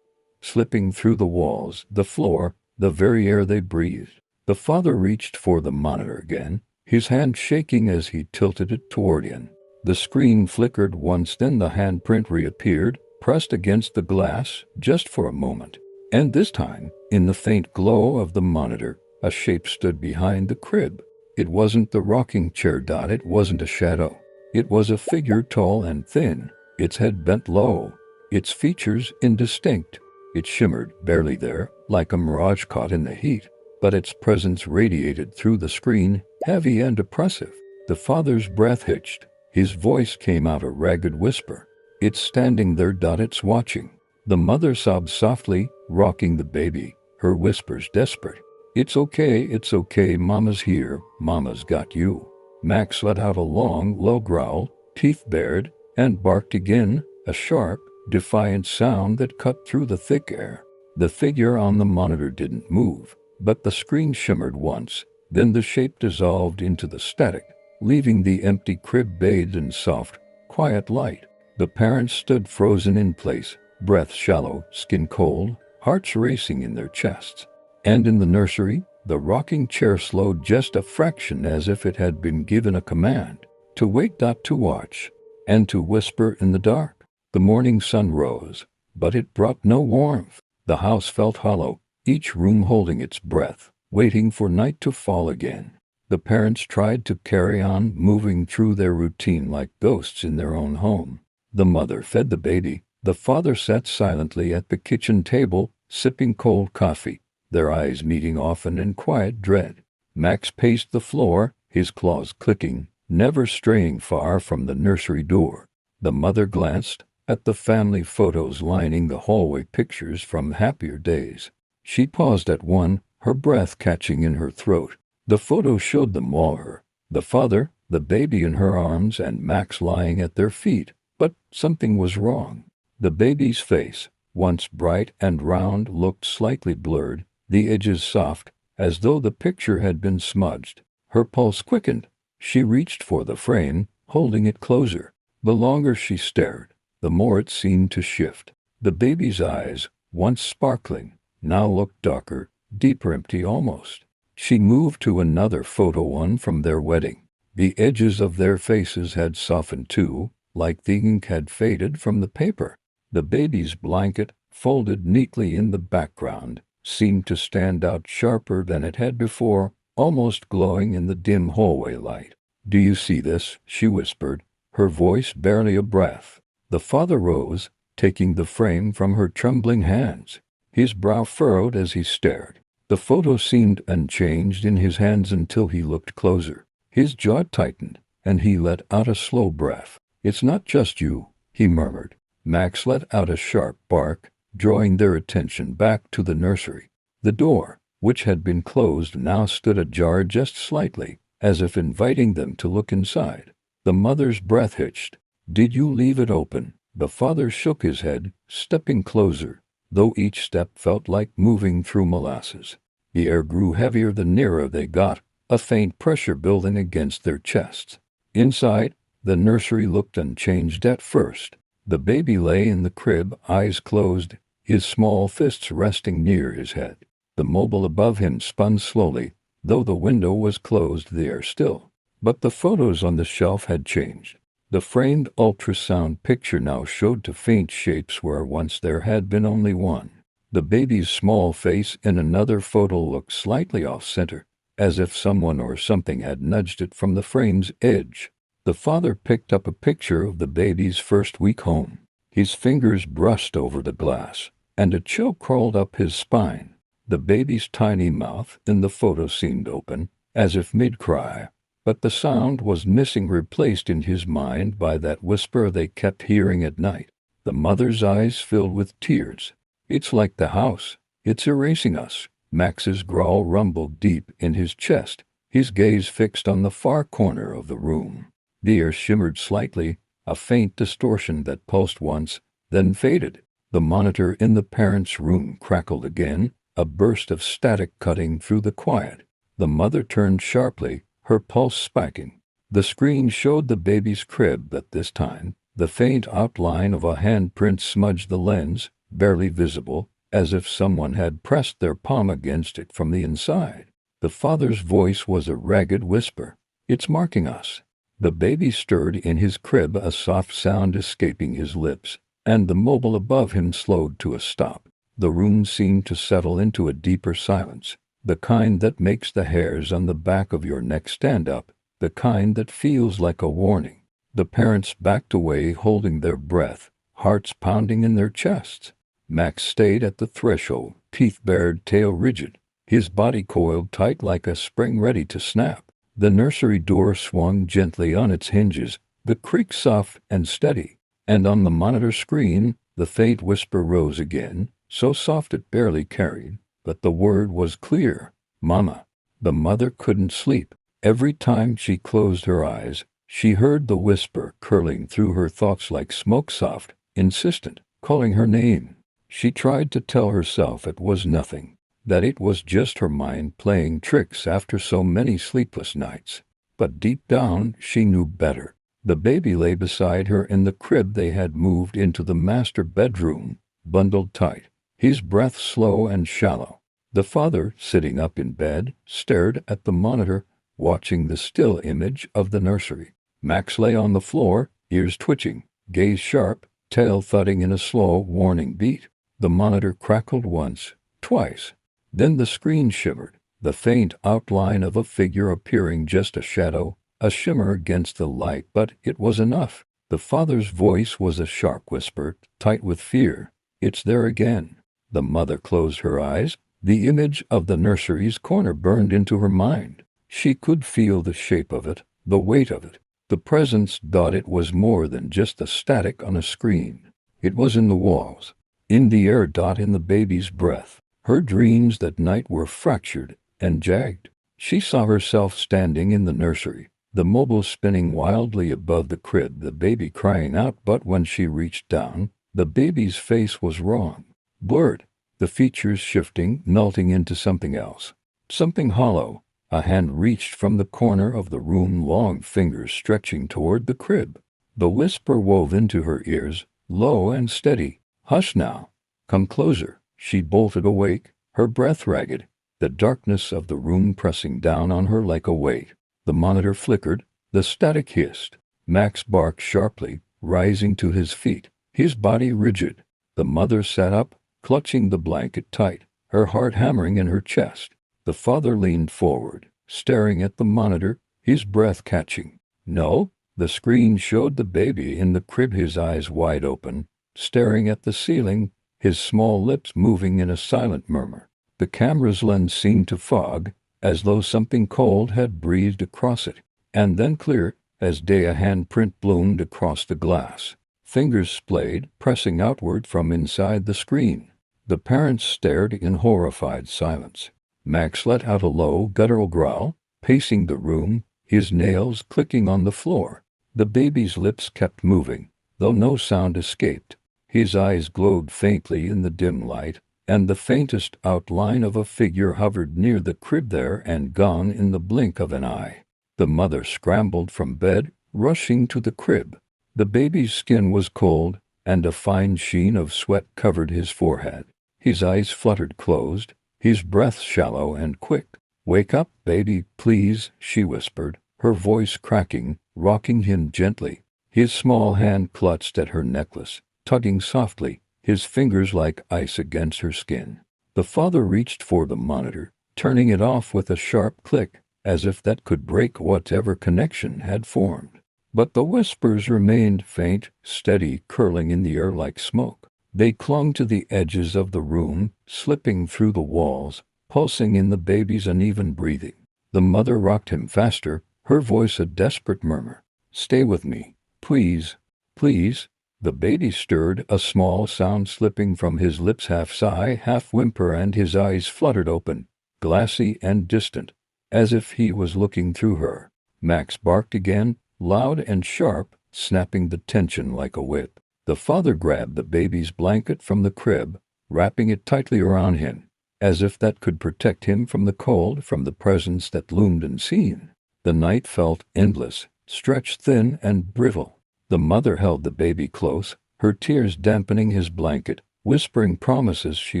slipping through the walls, the floor, the very air they breathed. The father reached for the monitor again, his hand shaking as he tilted it toward him. The screen flickered once, then the handprint reappeared, pressed against the glass, just for a moment. And this time, in the faint glow of the monitor, a shape stood behind the crib. It wasn't the rocking chair. It wasn't a shadow. It was a figure, tall and thin, its head bent low, its features indistinct. It shimmered, barely there, like a mirage caught in the heat, but its presence radiated through the screen, heavy and oppressive. The father's breath hitched. His voice came out a ragged whisper. "It's standing there. It's watching." The mother sobbed softly, rocking the baby, her whispers desperate. It's okay, Mama's here, Mama's got you." Max let out a long, low growl, teeth bared, and barked again, a sharp, defiant sound that cut through the thick air. The figure on the monitor didn't move, but the screen shimmered once, then the shape dissolved into the static, leaving the empty crib bathed in soft, quiet light. The parents stood frozen in place, breath shallow, skin cold, hearts racing in their chests. And in the nursery, the rocking chair slowed just a fraction, as if it had been given a command to wait, to watch, and to whisper in the dark. The morning sun rose, but it brought no warmth. The house felt hollow, each room holding its breath, waiting for night to fall again. The parents tried to carry on, moving through their routine like ghosts in their own home. The mother fed the baby. The father sat silently at the kitchen table, sipping cold coffee, their eyes meeting often in quiet dread. Max paced the floor, his claws clicking, never straying far from the nursery door. The mother glanced at the family photos lining the hallway, pictures from happier days. She paused at one, her breath catching in her throat. The photo showed them all, her, the father, the baby in her arms, and Max lying at their feet. But something was wrong. The baby's face, once bright and round, looked slightly blurred, the edges soft, as though the picture had been smudged. Her pulse quickened. She reached for the frame, holding it closer. The longer she stared, the more it seemed to shift. The baby's eyes, once sparkling, now looked darker, deeper, empty almost. She moved to another photo, one from their wedding. The edges of their faces had softened too, like the ink had faded from the paper. The baby's blanket, folded neatly in the background, seemed to stand out sharper than it had before, almost glowing in the dim hallway light. "Do you see this?" she whispered, her voice barely a breath. The father rose, taking the frame from her trembling hands. His brow furrowed as he stared. The photo seemed unchanged in his hands until he looked closer. His jaw tightened, and he let out a slow breath. "It's not just you," he murmured. Max let out a sharp bark, drawing their attention back to the nursery. The door, which had been closed, now stood ajar just slightly, as if inviting them to look inside. The mother's breath hitched. "Did you leave it open?" The father shook his head, stepping closer, though each step felt like moving through molasses. The air grew heavier the nearer they got, a faint pressure building against their chests. Inside, the nursery looked unchanged at first. The baby lay in the crib, eyes closed, his small fists resting near his head. The mobile above him spun slowly, though the window was closed there still. But the photos on the shelf had changed. The framed ultrasound picture now showed two faint shapes where once there had been only one. The baby's small face in another photo looked slightly off-center, as if someone or something had nudged it from the frame's edge. The father picked up a picture of the baby's first week home. His fingers brushed over the glass, and a chill crawled up his spine. The baby's tiny mouth in the photo seemed open, as if mid-cry, but the sound was missing, replaced in his mind by that whisper they kept hearing at night. The mother's eyes filled with tears. "It's like the house. It's erasing us." Max's growl rumbled deep in his chest, his gaze fixed on the far corner of the room. The air shimmered slightly, a faint distortion that pulsed once, then faded. The monitor in the parents' room crackled again, a burst of static cutting through the quiet. The mother turned sharply, her pulse spiking. The screen showed the baby's crib, but this time, the faint outline of a handprint smudged the lens, barely visible, as if someone had pressed their palm against it from the inside. The father's voice was a ragged whisper. "It's marking us." The baby stirred in his crib, a soft sound escaping his lips, and the mobile above him slowed to a stop. The room seemed to settle into a deeper silence, the kind that makes the hairs on the back of your neck stand up, the kind that feels like a warning. The parents backed away, holding their breath, hearts pounding in their chests. Max stayed at the threshold, teeth bared, tail rigid, his body coiled tight like a spring ready to snap. The nursery door swung gently on its hinges, the creak soft and steady, and on the monitor screen, the faint whisper rose again, so soft it barely carried, but the word was clear. "Mama." The mother couldn't sleep. Every time she closed her eyes, she heard the whisper curling through her thoughts like smoke, soft, insistent, calling her name. She tried to tell herself it was nothing, that it was just her mind playing tricks after so many sleepless nights. But deep down, she knew better. The baby lay beside her in the crib they had moved into the master bedroom, bundled tight, his breath slow and shallow. The father, sitting up in bed, stared at the monitor, watching the still image of the nursery. Max lay on the floor, ears twitching, gaze sharp, tail thudding in a slow, warning beat. The monitor crackled once, twice. Then the screen shivered, the faint outline of a figure appearing, just a shadow, a shimmer against the light, but it was enough. The father's voice was a sharp whisper, tight with fear. "It's there again." The mother closed her eyes. The image of the nursery's corner burned into her mind. She could feel the shape of it, The weight of it. The presence thought it was more than just the static on a screen. It was in the walls, in the air, in the baby's breath. Her dreams that night were fractured and jagged. She saw herself standing in the nursery, the mobile spinning wildly above the crib, the baby crying out, but when she reached down, the baby's face was wrong, blurred, the features shifting, melting into something else, something hollow. A hand reached from the corner of the room, long fingers stretching toward the crib. The whisper wove into her ears, low and steady. "Hush now. Come closer." She bolted awake, her breath ragged, the darkness of the room pressing down on her like a weight. The monitor flickered, the static hissed. Max barked sharply, rising to his feet, his body rigid. The mother sat up, clutching the blanket tight, her heart hammering in her chest. The father leaned forward, staring at the monitor, his breath catching. No, the screen showed the baby in the crib, his eyes wide open, staring at the ceiling, his small lips moving in a silent murmur. The camera's lens seemed to fog, as though something cold had breathed across it, and then clear, as day a handprint bloomed across the glass. Fingers splayed, pressing outward from inside the screen. The parents stared in horrified silence. Max let out a low, guttural growl, pacing the room, his nails clicking on the floor. The baby's lips kept moving, though no sound escaped. His eyes glowed faintly in the dim light, and the faintest outline of a figure hovered near the crib, there and gone in the blink of an eye. The mother scrambled from bed, rushing to the crib. The baby's skin was cold, and a fine sheen of sweat covered his forehead. His eyes fluttered closed, his breath shallow and quick. "Wake up, baby, please," she whispered, her voice cracking, rocking him gently. His small hand clutched at her necklace, tugging softly, his fingers like ice against her skin. The father reached for the monitor, turning it off with a sharp click, as if that could break whatever connection had formed. But the whispers remained faint, steady, curling in the air like smoke. They clung to the edges of the room, slipping through the walls, pulsing in the baby's uneven breathing. The mother rocked him faster, her voice a desperate murmur. "Stay with me, please, please." The baby stirred, a small sound slipping from his lips, half sigh, half whimper, and his eyes fluttered open, glassy and distant, as if he was looking through her. Max barked again, loud and sharp, snapping the tension like a whip. The father grabbed the baby's blanket from the crib, wrapping it tightly around him, as if that could protect him from the cold, from the presence that loomed unseen. The night felt endless, stretched thin and brittle. The mother held the baby close, her tears dampening his blanket, whispering promises she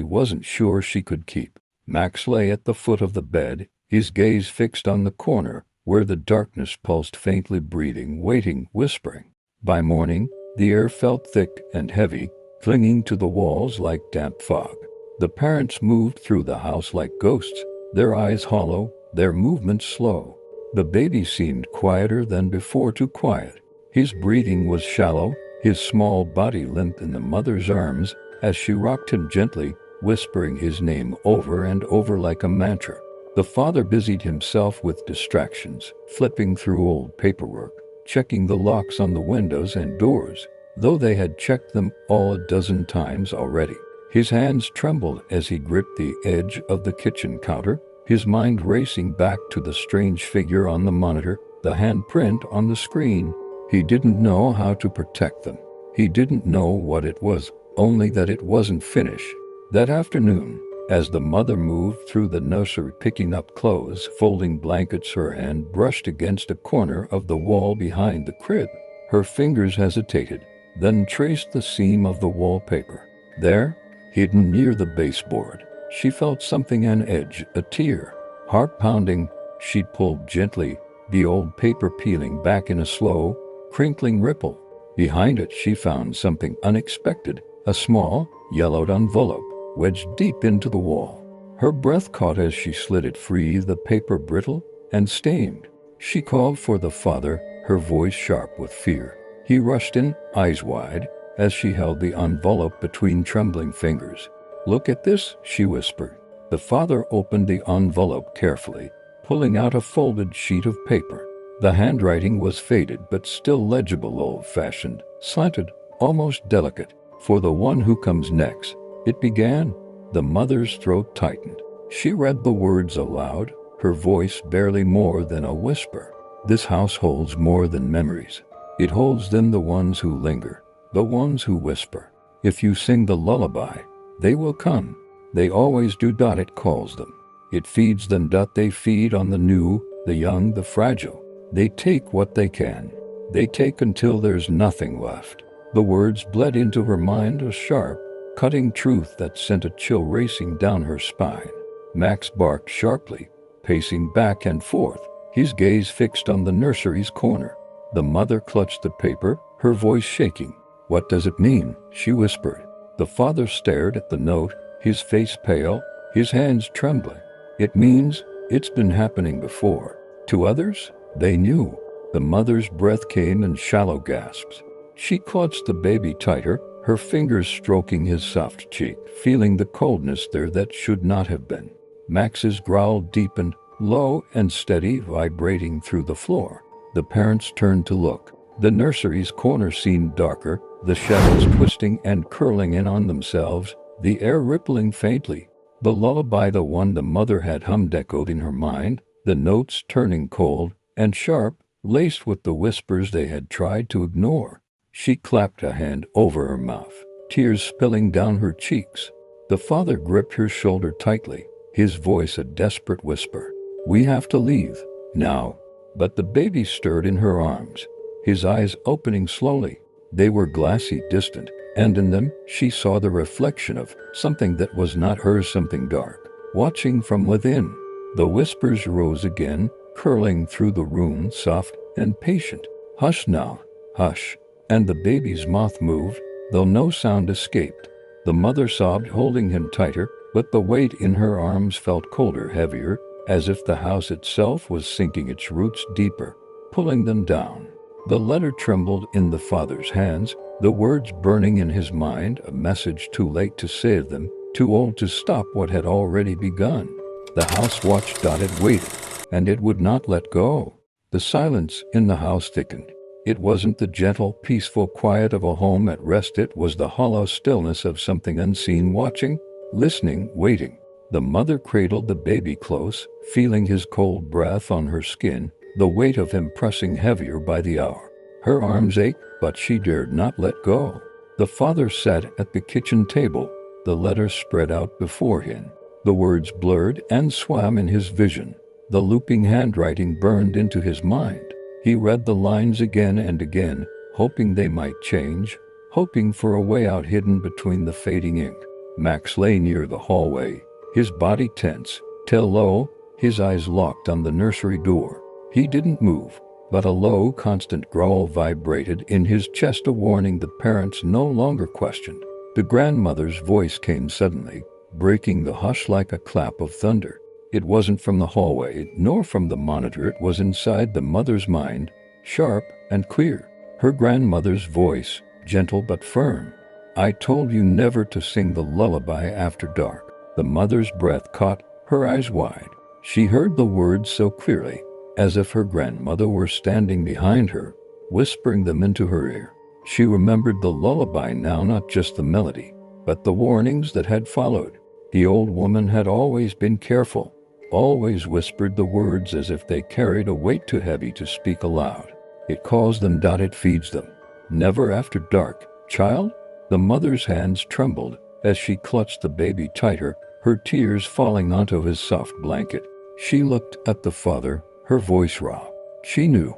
wasn't sure she could keep. Max lay at the foot of the bed, his gaze fixed on the corner, where the darkness pulsed faintly, breathing, waiting, whispering. By morning, the air felt thick and heavy, clinging to the walls like damp fog. The parents moved through the house like ghosts, their eyes hollow, their movements slow. The baby seemed quieter than before, too quiet. His breathing was shallow, his small body limp in the mother's arms as she rocked him gently, whispering his name over and over like a mantra. The father busied himself with distractions, flipping through old paperwork, checking the locks on the windows and doors, though they had checked them all a dozen times already. His hands trembled as he gripped the edge of the kitchen counter, his mind racing back to the strange figure on the monitor, the handprint on the screen. He didn't know how to protect them. He didn't know what it was, only that it wasn't finished. That afternoon, as the mother moved through the nursery picking up clothes, folding blankets, her hand brushed against a corner of the wall behind the crib. Her fingers hesitated, then traced the seam of the wallpaper. There, hidden near the baseboard, she felt something, an edge, a tear. Heart pounding, she pulled gently, the old paper peeling back in a slow, crinkling ripple. Behind it she found something unexpected, a small, yellowed envelope, wedged deep into the wall. Her breath caught as she slid it free, the paper brittle and stained. She called for the father, her voice sharp with fear. He rushed in, eyes wide, as she held the envelope between trembling fingers. "Look at this," she whispered. The father opened the envelope carefully, pulling out a folded sheet of paper. The handwriting was faded but still legible, old-fashioned, slanted, almost delicate. "For the one who comes next," it began. The mother's throat tightened. She read the words aloud, her voice barely more than a whisper. "This house holds more than memories. It holds them, the ones who linger, the ones who whisper. If you sing the lullaby, they will come. They always do. It calls them. It feeds them. They feed on the new, the young, the fragile. They take what they can. They take until there's nothing left." The words bled into her mind, a sharp, cutting truth that sent a chill racing down her spine. Max barked sharply, pacing back and forth, his gaze fixed on the nursery's corner. The mother clutched the paper, her voice shaking. "What does it mean?" she whispered. The father stared at the note, his face pale, his hands trembling. "It means it's been happening before. To others, they knew." The mother's breath came in shallow gasps. She clutched the baby tighter, her fingers stroking his soft cheek, feeling the coldness there that should not have been. Max's growl deepened, low and steady, vibrating through the floor. The parents turned to look. The nursery's corner seemed darker, the shadows twisting and curling in on themselves, the air rippling faintly. The lullaby, the one the mother had hummed, echoed in her mind, the notes turning cold and sharp, laced with the whispers they had tried to ignore. She clapped a hand over her mouth, tears spilling down her cheeks. The father gripped her shoulder tightly, his voice a desperate whisper. "We have to leave, now." But the baby stirred in her arms, his eyes opening slowly. They were glassy, distant, and in them she saw the reflection of something that was not hers, something dark, watching from within. The whispers rose again, curling through the room, soft and patient. "Hush now, hush." And the baby's mouth moved, though no sound escaped. The mother sobbed, holding him tighter, but the weight in her arms felt colder, heavier, as if the house itself was sinking its roots deeper, pulling them down. The letter trembled in the father's hands, the words burning in his mind, a message too late to save them, too old to stop what had already begun. The house watched. It waited, and it would not let go. The silence in the house thickened. It wasn't the gentle, peaceful quiet of a home at rest. It was the hollow stillness of something unseen, watching, listening, waiting. The mother cradled the baby close, feeling his cold breath on her skin, the weight of him pressing heavier by the hour. Her arms ached, but she dared not let go. The father sat at the kitchen table, the letter spread out before him. The words blurred and swam in his vision. The looping handwriting burned into his mind. He read the lines again and again, hoping they might change, hoping for a way out hidden between the fading ink. Max lay near the hallway, his body tense, till low, his eyes locked on the nursery door. He didn't move, but a low, constant growl vibrated in his chest, a warning the parents no longer questioned. The grandmother's voice came suddenly, breaking the hush like a clap of thunder. It wasn't from the hallway, nor from the monitor. It was inside the mother's mind, sharp and clear. Her grandmother's voice, gentle but firm. "I told you never to sing the lullaby after dark." The mother's breath caught, her eyes wide. She heard the words so clearly, as if her grandmother were standing behind her, whispering them into her ear. She remembered the lullaby now, not just the melody, but the warnings that had followed. The old woman had always been careful, always whispered the words as if they carried a weight too heavy to speak aloud. "It calls them. It feeds them. Never after dark, child." The mother's hands trembled as she clutched the baby tighter, her tears falling onto his soft blanket. She looked at the father, her voice raw. She knew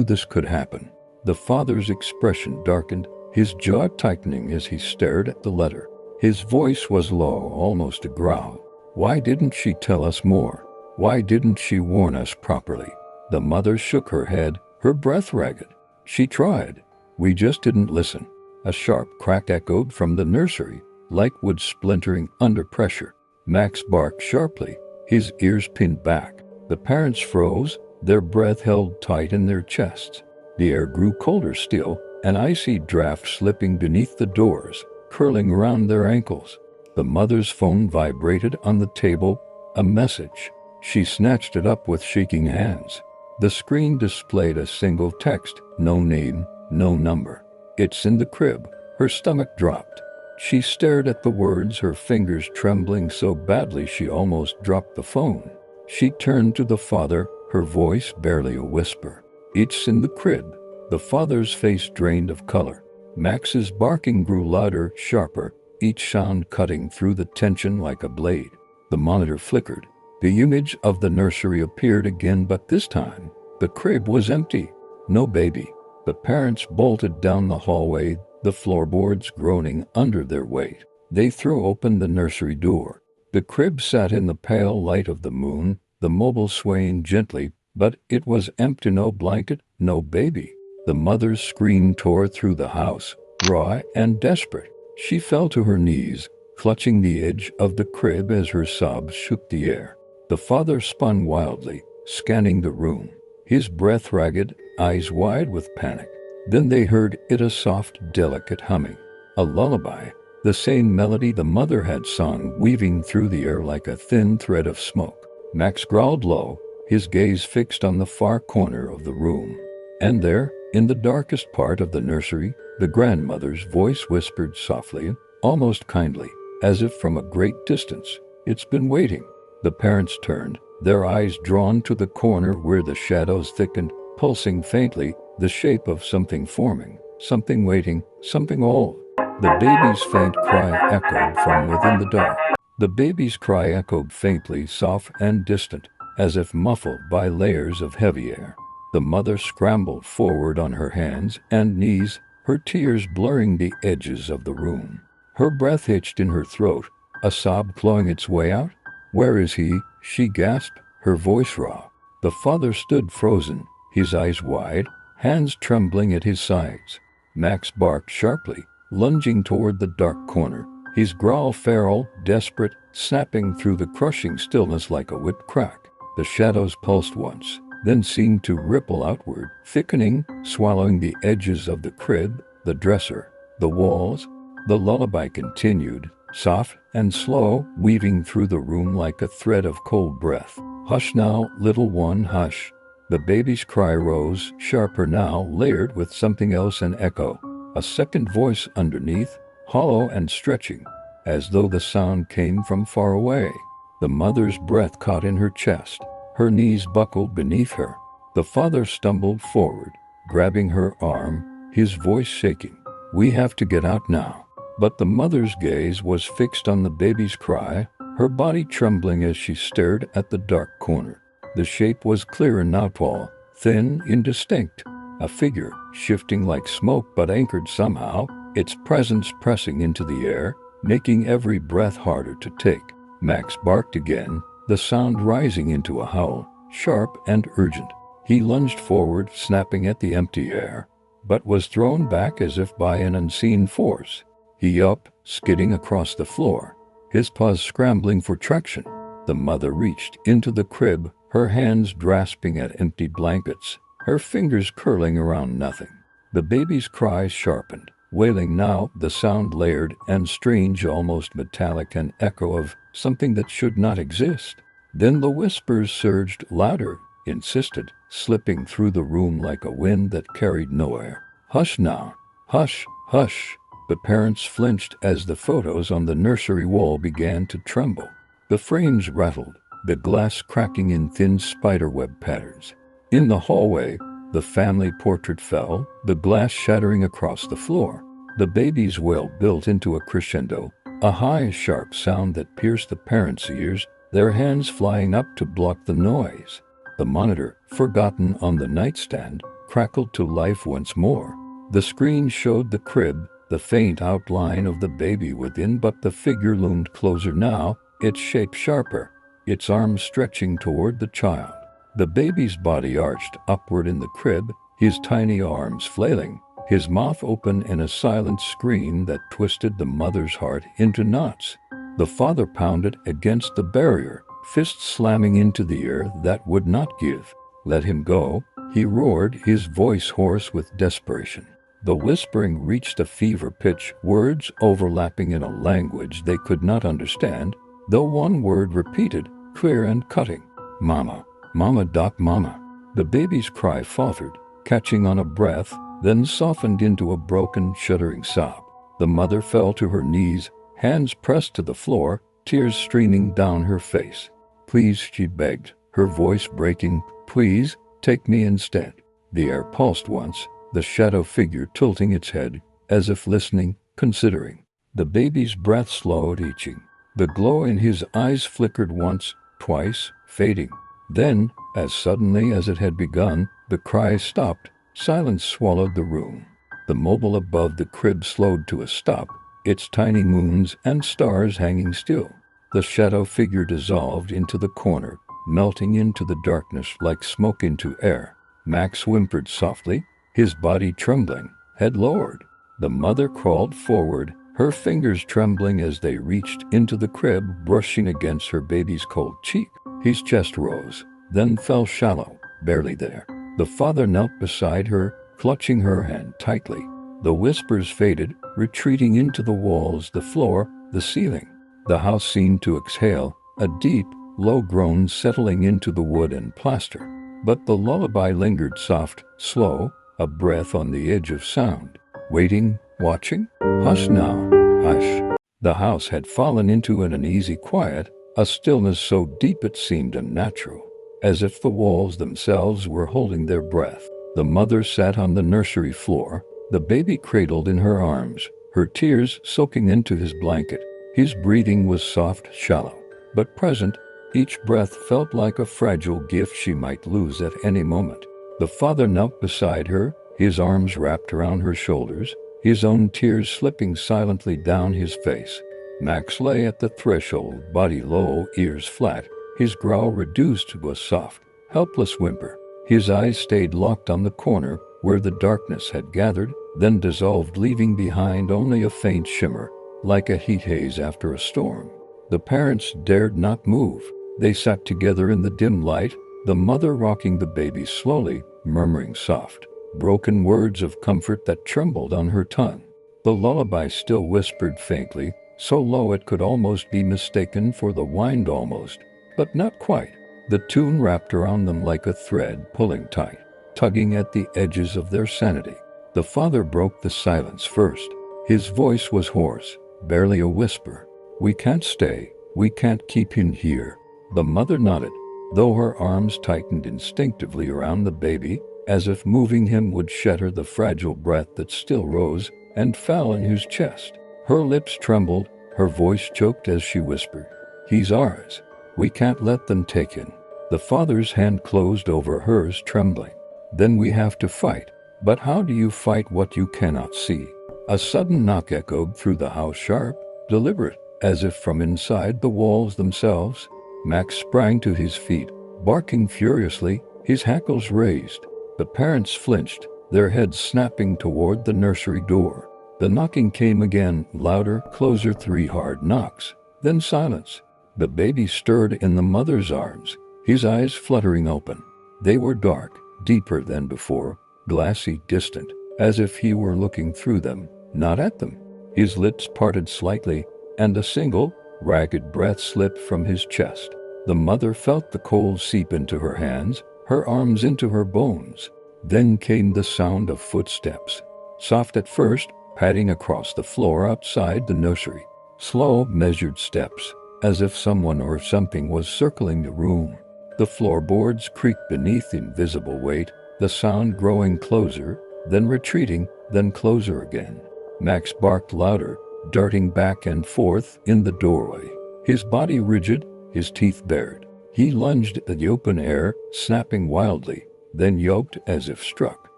this could happen. The father's expression darkened, his jaw tightening as he stared at the letter. His voice was low, almost a growl. "Why didn't she tell us more? Why didn't she warn us properly?" The mother shook her head, her breath ragged. "She tried. We just didn't listen." A sharp crack echoed from the nursery, like wood splintering under pressure. Max barked sharply, his ears pinned back. The parents froze, their breath held tight in their chests. The air grew colder still, an icy draft slipping beneath the doors, curling around their ankles. The mother's phone vibrated on the table, a message. She snatched it up with shaking hands. The screen displayed a single text, no name, no number. "It's in the crib." Her stomach dropped. She stared at the words, her fingers trembling so badly she almost dropped the phone. She turned to the father, her voice barely a whisper. "It's in the crib." The father's face drained of color. Max's barking grew louder, sharper, each sound cutting through the tension like a blade. The monitor flickered. The image of the nursery appeared again, but this time, the crib was empty. No baby. The parents bolted down the hallway, the floorboards groaning under their weight. They threw open the nursery door. The crib sat in the pale light of the moon, the mobile swaying gently, but it was empty. No blanket, no baby. The mother's scream tore through the house, raw and desperate. She fell to her knees, clutching the edge of the crib as her sobs shook the air. The father spun wildly, scanning the room, his breath ragged, eyes wide with panic. Then they heard it, a soft, delicate humming. A lullaby, the same melody the mother had sung, weaving through the air like a thin thread of smoke. Max growled low, his gaze fixed on the far corner of the room. And there, in the darkest part of the nursery, the grandmother's voice whispered softly, almost kindly, as if from a great distance, "It's been waiting." The parents turned, their eyes drawn to the corner where the shadows thickened, pulsing faintly, the shape of something forming, something waiting, something old. The baby's faint cry echoed from within the dark. The baby's cry echoed faintly, soft and distant, as if muffled by layers of heavy air. The mother scrambled forward on her hands and knees, her tears blurring the edges of the room. Her breath hitched in her throat, a sob clawing its way out. "Where is he?" she gasped, her voice raw. The father stood frozen, his eyes wide, hands trembling at his sides. Max barked sharply, lunging toward the dark corner, his growl feral, desperate, snapping through the crushing stillness like a whipped crack. The shadows pulsed once, then seemed to ripple outward, thickening, swallowing the edges of the crib, the dresser, the walls. The lullaby continued, soft and slow, weaving through the room like a thread of cold breath. "Hush now, little one, hush." The baby's cry rose, sharper now, layered with something else, an echo. A second voice underneath, hollow and stretching, as though the sound came from far away. The mother's breath caught in her chest. Her knees buckled beneath her. The father stumbled forward, grabbing her arm, his voice shaking. "We have to get out now." But the mother's gaze was fixed on the baby's cry, her body trembling as she stared at the dark corner. The shape was clearer now, tall, thin, indistinct. A figure, shifting like smoke but anchored somehow, its presence pressing into the air, making every breath harder to take. Max barked again, the sound rising into a howl, sharp and urgent. He lunged forward, snapping at the empty air, but was thrown back as if by an unseen force. He up, skidding across the floor, his paws scrambling for traction. The mother reached into the crib, her hands grasping at empty blankets, her fingers curling around nothing. The baby's cries sharpened, wailing now, the sound layered and strange, almost metallic, an echo of something that should not exist. Then the whispers surged louder, insisted, slipping through the room like a wind that carried no air. "Hush now, hush, hush." The parents flinched as the photos on the nursery wall began to tremble. The frames rattled, the glass cracking in thin spiderweb patterns. In the hallway, the family portrait fell, the glass shattering across the floor. The baby's wail built into a crescendo, a high, sharp sound that pierced the parents' ears, their hands flying up to block the noise. The monitor, forgotten on the nightstand, crackled to life once more. The screen showed the crib, the faint outline of the baby within, but the figure loomed closer now, its shape sharper, its arms stretching toward the child. The baby's body arched upward in the crib, his tiny arms flailing, his mouth open in a silent scream that twisted the mother's heart into knots. The father pounded against the barrier, fists slamming into the air that would not give. "Let him go," he roared, his voice hoarse with desperation. The whispering reached a fever pitch, words overlapping in a language they could not understand, though one word repeated, clear and cutting. "Mama, Mama, Doc, Mama." The baby's cry faltered, catching on a breath, then softened into a broken, shuddering sob. The mother fell to her knees, hands pressed to the floor, tears streaming down her face. "Please," she begged, her voice breaking, "please, take me instead." The air pulsed once, the shadow figure tilting its head, as if listening, considering. The baby's breath slowed, etching. The glow in his eyes flickered once, twice, fading. Then, as suddenly as it had begun, the cry stopped. Silence swallowed the room. The mobile above the crib slowed to a stop, its tiny moons and stars hanging still. The shadow figure dissolved into the corner, melting into the darkness like smoke into air. Max whimpered softly, his body trembling, head lowered. The mother crawled forward, her fingers trembling as they reached into the crib, brushing against her baby's cold cheek. His chest rose, then fell shallow, barely there. The father knelt beside her, clutching her hand tightly. The whispers faded, retreating into the walls, the floor, the ceiling. The house seemed to exhale, a deep, low groan settling into the wood and plaster. But the lullaby lingered, soft, slow, a breath on the edge of sound. Waiting, watching? Hush now, hush. The house had fallen into an uneasy quiet, a stillness so deep it seemed unnatural, as if the walls themselves were holding their breath. The mother sat on the nursery floor, the baby cradled in her arms, her tears soaking into his blanket. His breathing was soft, shallow, but present. Each breath felt like a fragile gift she might lose at any moment. The father knelt beside her, his arms wrapped around her shoulders, his own tears slipping silently down his face. Max lay at the threshold, body low, ears flat, his growl reduced to a soft, helpless whimper. His eyes stayed locked on the corner where the darkness had gathered, then dissolved, leaving behind only a faint shimmer, like a heat haze after a storm. The parents dared not move. They sat together in the dim light, the mother rocking the baby slowly, murmuring soft, broken words of comfort that trembled on her tongue. The lullaby still whispered faintly, so low it could almost be mistaken for the wind, almost, but not quite. The tune wrapped around them like a thread, pulling tight, tugging at the edges of their sanity. The father broke the silence first. His voice was hoarse, barely a whisper. "We can't stay. We can't keep him here." The mother nodded, though her arms tightened instinctively around the baby, as if moving him would shatter the fragile breath that still rose and fell in his chest. Her lips trembled, her voice choked as she whispered, "He's ours. We can't let them take him." The father's hand closed over hers, trembling. "Then we have to fight." "But how do you fight what you cannot see?" A sudden knock echoed through the house, sharp, deliberate, as if from inside the walls themselves. Max sprang to his feet, barking furiously, his hackles raised. The parents flinched, their heads snapping toward the nursery door. The knocking came again, louder, closer, 3 hard knocks, then silence. The baby stirred in the mother's arms, his eyes fluttering open. They were dark, deeper than before, glassy, distant, as if he were looking through them, not at them. His lips parted slightly, and a single, ragged breath slipped from his chest. The mother felt the cold seep into her hands, her arms into her bones. Then came the sound of footsteps. Soft at first, padding across the floor outside the nursery. Slow, measured steps, as if someone or something was circling the room. The floorboards creaked beneath invisible weight, the sound growing closer, then retreating, then closer again. Max barked louder, darting back and forth in the doorway, his body rigid, his teeth bared. He lunged at the open air, snapping wildly, then yoked as if struck,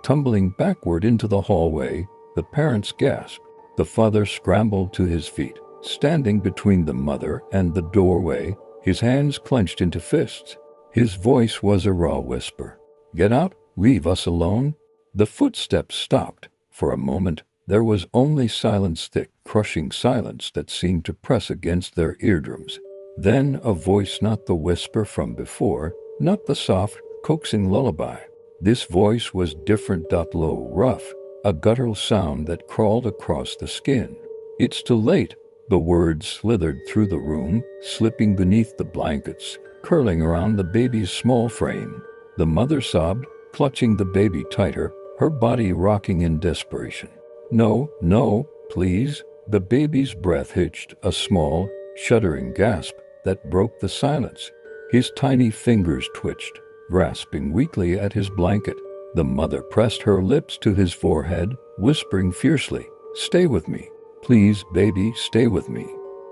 tumbling backward into the hallway. The parents gasped. The father scrambled to his feet, standing between the mother and the doorway, his hands clenched into fists. His voice was a raw whisper. "Get out, leave us alone." The footsteps stopped. For a moment, there was only silence, thick, crushing silence that seemed to press against their eardrums. Then a voice, not the whisper from before, not the soft, coaxing lullaby. This voice was different, low, rough, a guttural sound that crawled across the skin. "It's too late." The words slithered through the room, slipping beneath the blankets, curling around the baby's small frame. The mother sobbed, clutching the baby tighter, her body rocking in desperation. No, no, please. The baby's breath hitched, a small, shuddering gasp that broke the silence. His tiny fingers twitched, grasping weakly at his blanket. The mother pressed her lips to his forehead, whispering fiercely, "Stay with me. Please, baby, stay with me."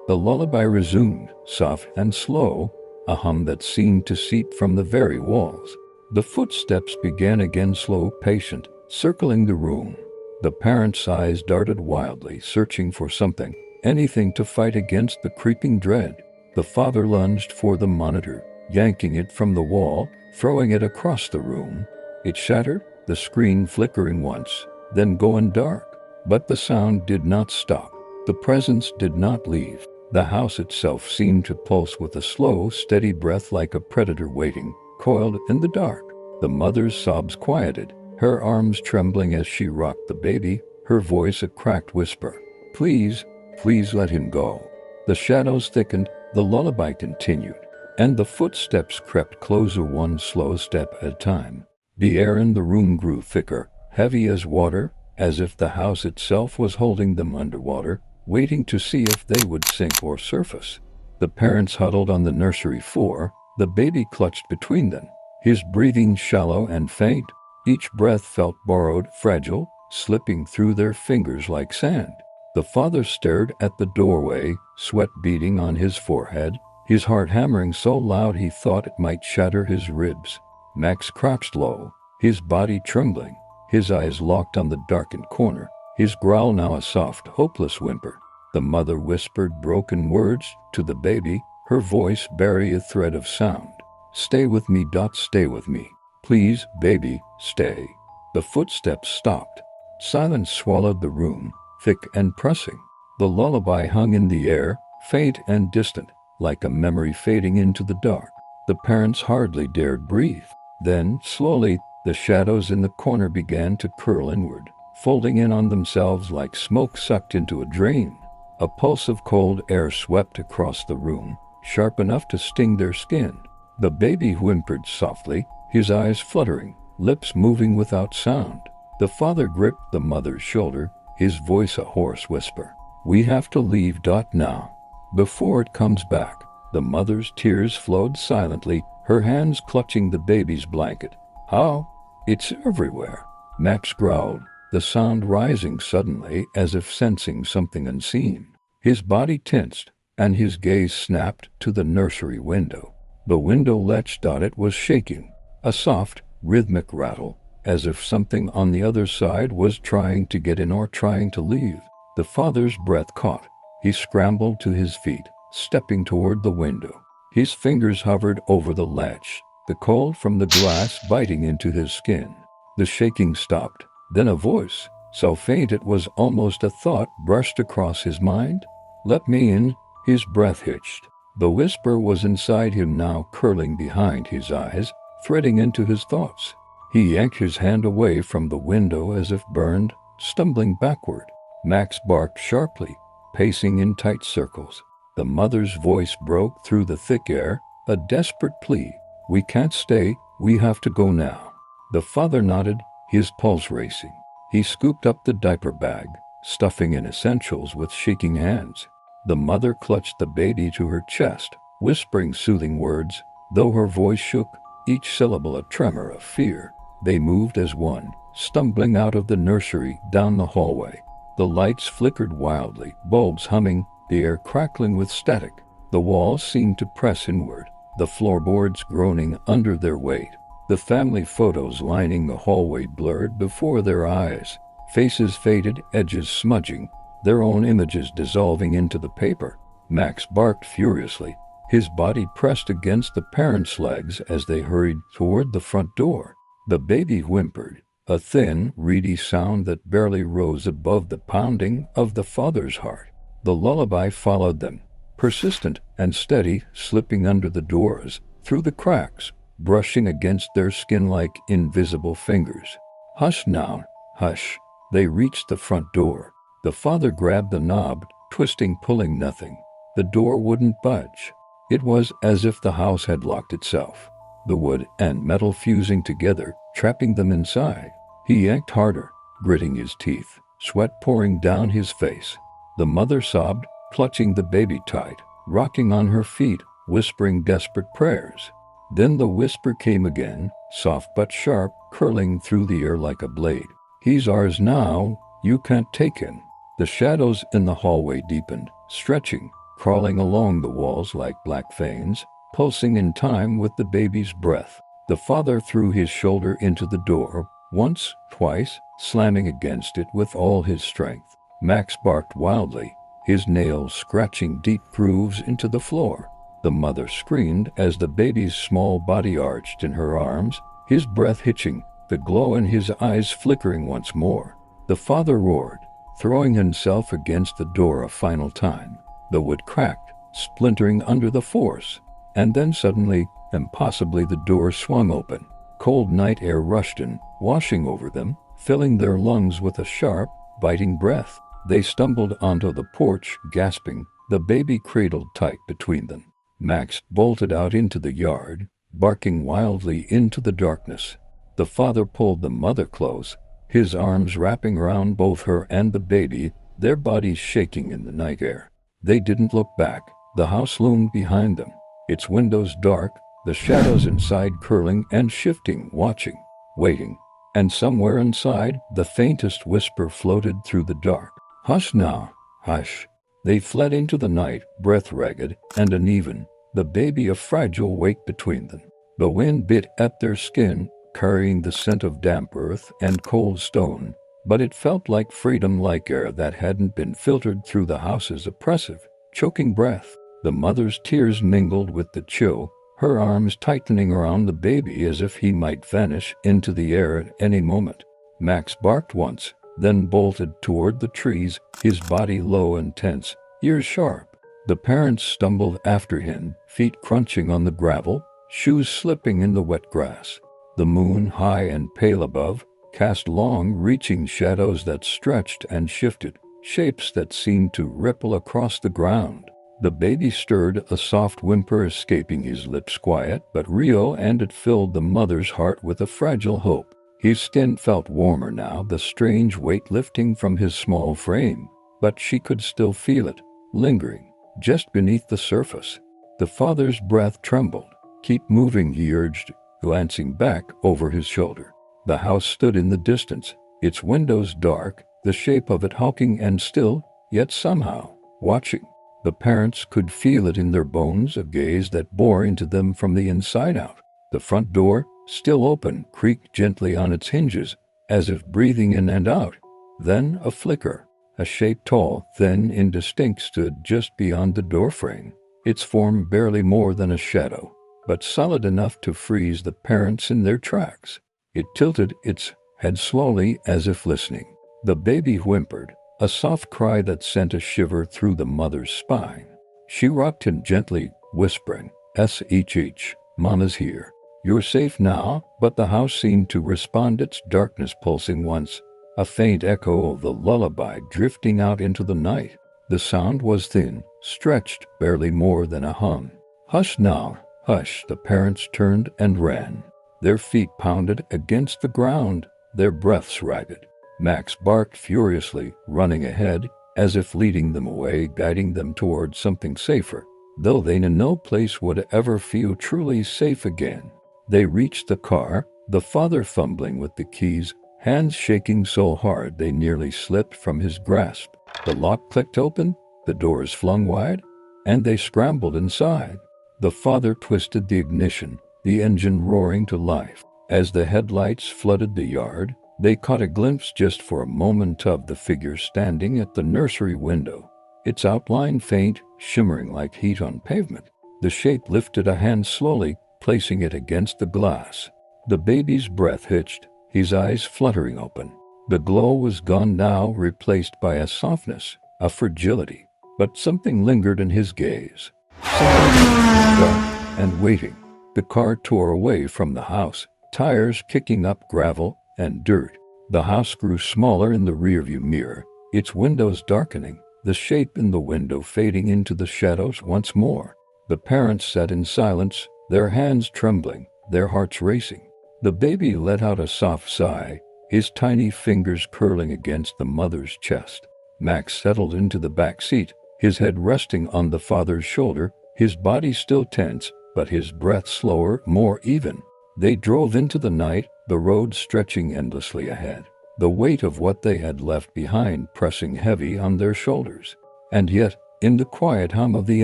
The lullaby resumed, soft and slow, a hum that seemed to seep from the very walls. The footsteps began again, slow, patient, circling the room. The parents' eyes darted wildly, searching for something, anything to fight against the creeping dread. The father lunged for the monitor, yanking it from the wall, throwing it across the room. It shattered, the screen flickering once, then going dark. But the sound did not stop. The presence did not leave. The house itself seemed to pulse with a slow, steady breath, like a predator waiting, coiled in the dark. The mother's sobs quieted, her arms trembling as she rocked the baby, her voice a cracked whisper. "Please, please let him go." The shadows thickened, the lullaby continued, and the footsteps crept closer, one slow step at a time. The air in the room grew thicker, heavy as water, as if the house itself was holding them underwater, waiting to see if they would sink or surface. The parents huddled on the nursery floor, the baby clutched between them, his breathing shallow and faint. Each breath felt borrowed, fragile, slipping through their fingers like sand. The father stared at the doorway, sweat beading on his forehead, his heart hammering so loud he thought it might shatter his ribs. Max crouched low, his body trembling, his eyes locked on the darkened corner, his growl now a soft, hopeless whimper. The mother whispered broken words to the baby, her voice barely a thread of sound. "Stay with me, stay with me. Please, baby, stay." The footsteps stopped. Silence swallowed the room, thick and pressing. The lullaby hung in the air, faint and distant, like a memory fading into the dark. The parents hardly dared breathe. Then, slowly, the shadows in the corner began to curl inward, folding in on themselves like smoke sucked into a drain. A pulse of cold air swept across the room, sharp enough to sting their skin. The baby whimpered softly, his eyes fluttering, lips moving without sound. The father gripped the mother's shoulder, his voice a hoarse whisper. "We have to leave now. Before it comes back." The mother's tears flowed silently, her hands clutching the baby's blanket. "How? It's everywhere." Max growled, the sound rising suddenly as if sensing something unseen. His body tensed, and his gaze snapped to the nursery window. The window latch, it was shaking, a soft, rhythmic rattle, as if something on the other side was trying to get in or trying to leave. The father's breath caught. He scrambled to his feet, stepping toward the window. His fingers hovered over the latch, the cold from the glass biting into his skin. The shaking stopped. Then a voice, so faint it was almost a thought, brushed across his mind. "Let me in." His breath hitched. The whisper was inside him now, curling behind his eyes, threading into his thoughts. He yanked his hand away from the window as if burned, stumbling backward. Max barked sharply, pacing in tight circles. The mother's voice broke through the thick air, a desperate plea. "We can't stay, we have to go now." The father nodded, his pulse racing. He scooped up the diaper bag, stuffing in essentials with shaking hands. The mother clutched the baby to her chest, whispering soothing words, though her voice shook, each syllable a tremor of fear. They moved as one, stumbling out of the nursery, down the hallway. The lights flickered wildly, bulbs humming, the air crackling with static. The walls seemed to press inward, the floorboards groaning under their weight. The family photos lining the hallway blurred before their eyes, faces faded, edges smudging, their own images dissolving into the paper. Max barked furiously, his body pressed against the parents' legs as they hurried toward the front door. The baby whimpered, a thin, reedy sound that barely rose above the pounding of the father's heart. The lullaby followed them, persistent and steady, slipping under the doors, through the cracks, brushing against their skin like invisible fingers. "Hush now, hush." They reached the front door. The father grabbed the knob, twisting, pulling, nothing. The door wouldn't budge. It was as if the house had locked itself. the wood and metal fusing together, trapping them inside. He yanked harder, gritting his teeth, sweat pouring down his face. The mother sobbed, clutching the baby tight, rocking on her feet, whispering desperate prayers. Then the whisper came again, soft but sharp, curling through the air like a blade. "He's ours now, you can't take him." The shadows in the hallway deepened, stretching, crawling along the walls like black veins, pulsing in time with the baby's breath. The father threw his shoulder into the door, once, twice, slamming against it with all his strength. Max barked wildly, his nails scratching deep grooves into the floor. The mother screamed as the baby's small body arched in her arms, his breath hitching, the glow in his eyes flickering once more. The father roared, throwing himself against the door a final time. The wood cracked, splintering under the force. And then suddenly, impossibly, the door swung open. Cold night air rushed in, washing over them, filling their lungs with a sharp, biting breath. They stumbled onto the porch, gasping, the baby cradled tight between them. Max bolted out into the yard, barking wildly into the darkness. The father pulled the mother close, his arms wrapping around both her and the baby, their bodies shaking in the night air. They didn't look back. The house loomed behind them, its windows dark, the shadows inside curling and shifting, watching, waiting. And somewhere inside, the faintest whisper floated through the dark. "Hush now, hush." They fled into the night, breath ragged and uneven, the baby a fragile weight between them. The wind bit at their skin, carrying the scent of damp earth and cold stone, but it felt like freedom, like air that hadn't been filtered through the house's oppressive, choking breath. The mother's tears mingled with the chill, her arms tightening around the baby as if he might vanish into the air at any moment. Max barked once, then bolted toward the trees, his body low and tense, ears sharp. The parents stumbled after him, feet crunching on the gravel, shoes slipping in the wet grass. The moon, high and pale above, cast long, reaching shadows that stretched and shifted, shapes that seemed to ripple across the ground. The baby stirred, a soft whimper escaping his lips, quiet but real, and it filled the mother's heart with a fragile hope. His skin felt warmer now, the strange weight lifting from his small frame, but she could still feel it, lingering, just beneath the surface. The father's breath trembled. "Keep moving," he urged, glancing back over his shoulder. The house stood in the distance, its windows dark, the shape of it hulking and still, yet somehow watching. The parents could feel it in their bones, a gaze that bore into them from the inside out. The front door, still open, creaked gently on its hinges, as if breathing in and out. Then a flicker. A shape tall, thin, indistinct stood just beyond the doorframe, its form barely more than a shadow, but solid enough to freeze the parents in their tracks. It tilted its head slowly, as if listening. The baby whimpered, a soft cry that sent a shiver through the mother's spine. She rocked him gently, whispering, "Shh, Mama's here. You're safe now." But the house seemed to respond, its darkness pulsing once, a faint echo of the lullaby drifting out into the night. The sound was thin, stretched, barely more than a hum. "Hush now, hush." The parents turned and ran. Their feet pounded against the ground, their breaths ragged. Max barked furiously, running ahead, as if leading them away, guiding them towards something safer, though they knew no place would ever feel truly safe again. They reached the car, the father fumbling with the keys, hands shaking so hard they nearly slipped from his grasp. The lock clicked open, the doors flung wide, and they scrambled inside. The father twisted the ignition, the engine roaring to life. As the headlights flooded the yard, they caught a glimpse just for a moment of the figure standing at the nursery window, its outline faint, shimmering like heat on pavement. The shape lifted a hand slowly, placing it against the glass. The baby's breath hitched, his eyes fluttering open. The glow was gone now, replaced by a softness, a fragility. But something lingered in his gaze. Something dark and waiting. The car tore away from the house, tires kicking up gravel and dirt. The house grew smaller in the rearview mirror, its windows darkening, the shape in the window fading into the shadows once more. The parents sat in silence, their hands trembling, their hearts racing. The baby let out a soft sigh, his tiny fingers curling against the mother's chest. Max settled into the back seat, his head resting on the father's shoulder, his body still tense, but his breath slower, more even. They drove into the night, the road stretching endlessly ahead, the weight of what they had left behind pressing heavy on their shoulders. And yet, in the quiet hum of the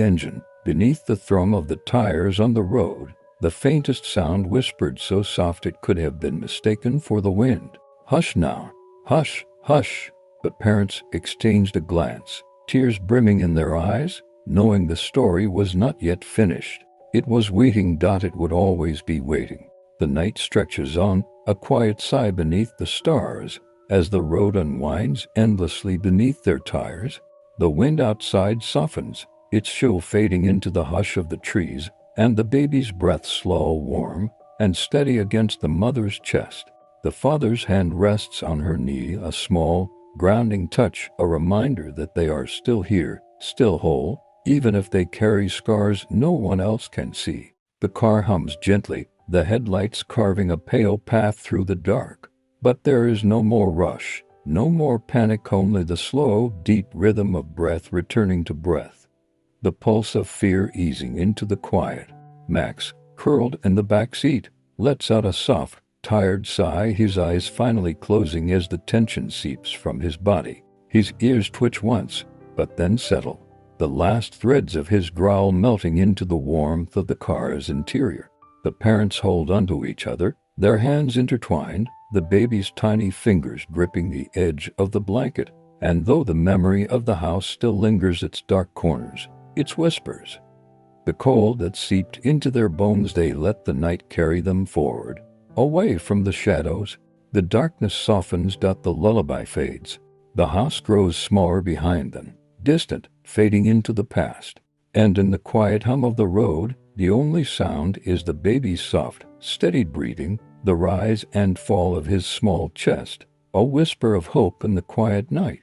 engine, beneath the thrum of the tires on the road, the faintest sound whispered so soft it could have been mistaken for the wind. "Hush now. Hush, hush." But parents exchanged a glance, tears brimming in their eyes, knowing the story was not yet finished. It was waiting. It would always be waiting. The night stretches on, a quiet sigh beneath the stars, as the road unwinds endlessly beneath their tires. The wind outside softens, its chill fading into the hush of the trees, and the baby's breath slow, warm, and steady against the mother's chest. The father's hand rests on her knee, a small, grounding touch, a reminder that they are still here, still whole, even if they carry scars no one else can see. The car hums gently, the headlights carving a pale path through the dark. But there is no more rush, no more panic, only the slow, deep rhythm of breath returning to breath. The pulse of fear easing into the quiet. Max, curled in the back seat, lets out a soft, tired sigh, his eyes finally closing as the tension seeps from his body. His ears twitch once, but then settle, the last threads of his growl melting into the warmth of the car's interior. The parents hold onto each other, their hands intertwined, the baby's tiny fingers gripping the edge of the blanket, and though the memory of the house still lingers its dark corners, its whispers, the cold that seeped into their bones, they let the night carry them forward, away from the shadows. The darkness softens. The lullaby fades. The house grows smaller behind them, distant, fading into the past. And in the quiet hum of the road, the only sound is the baby's soft, steady breathing, the rise and fall of his small chest, a whisper of hope in the quiet night.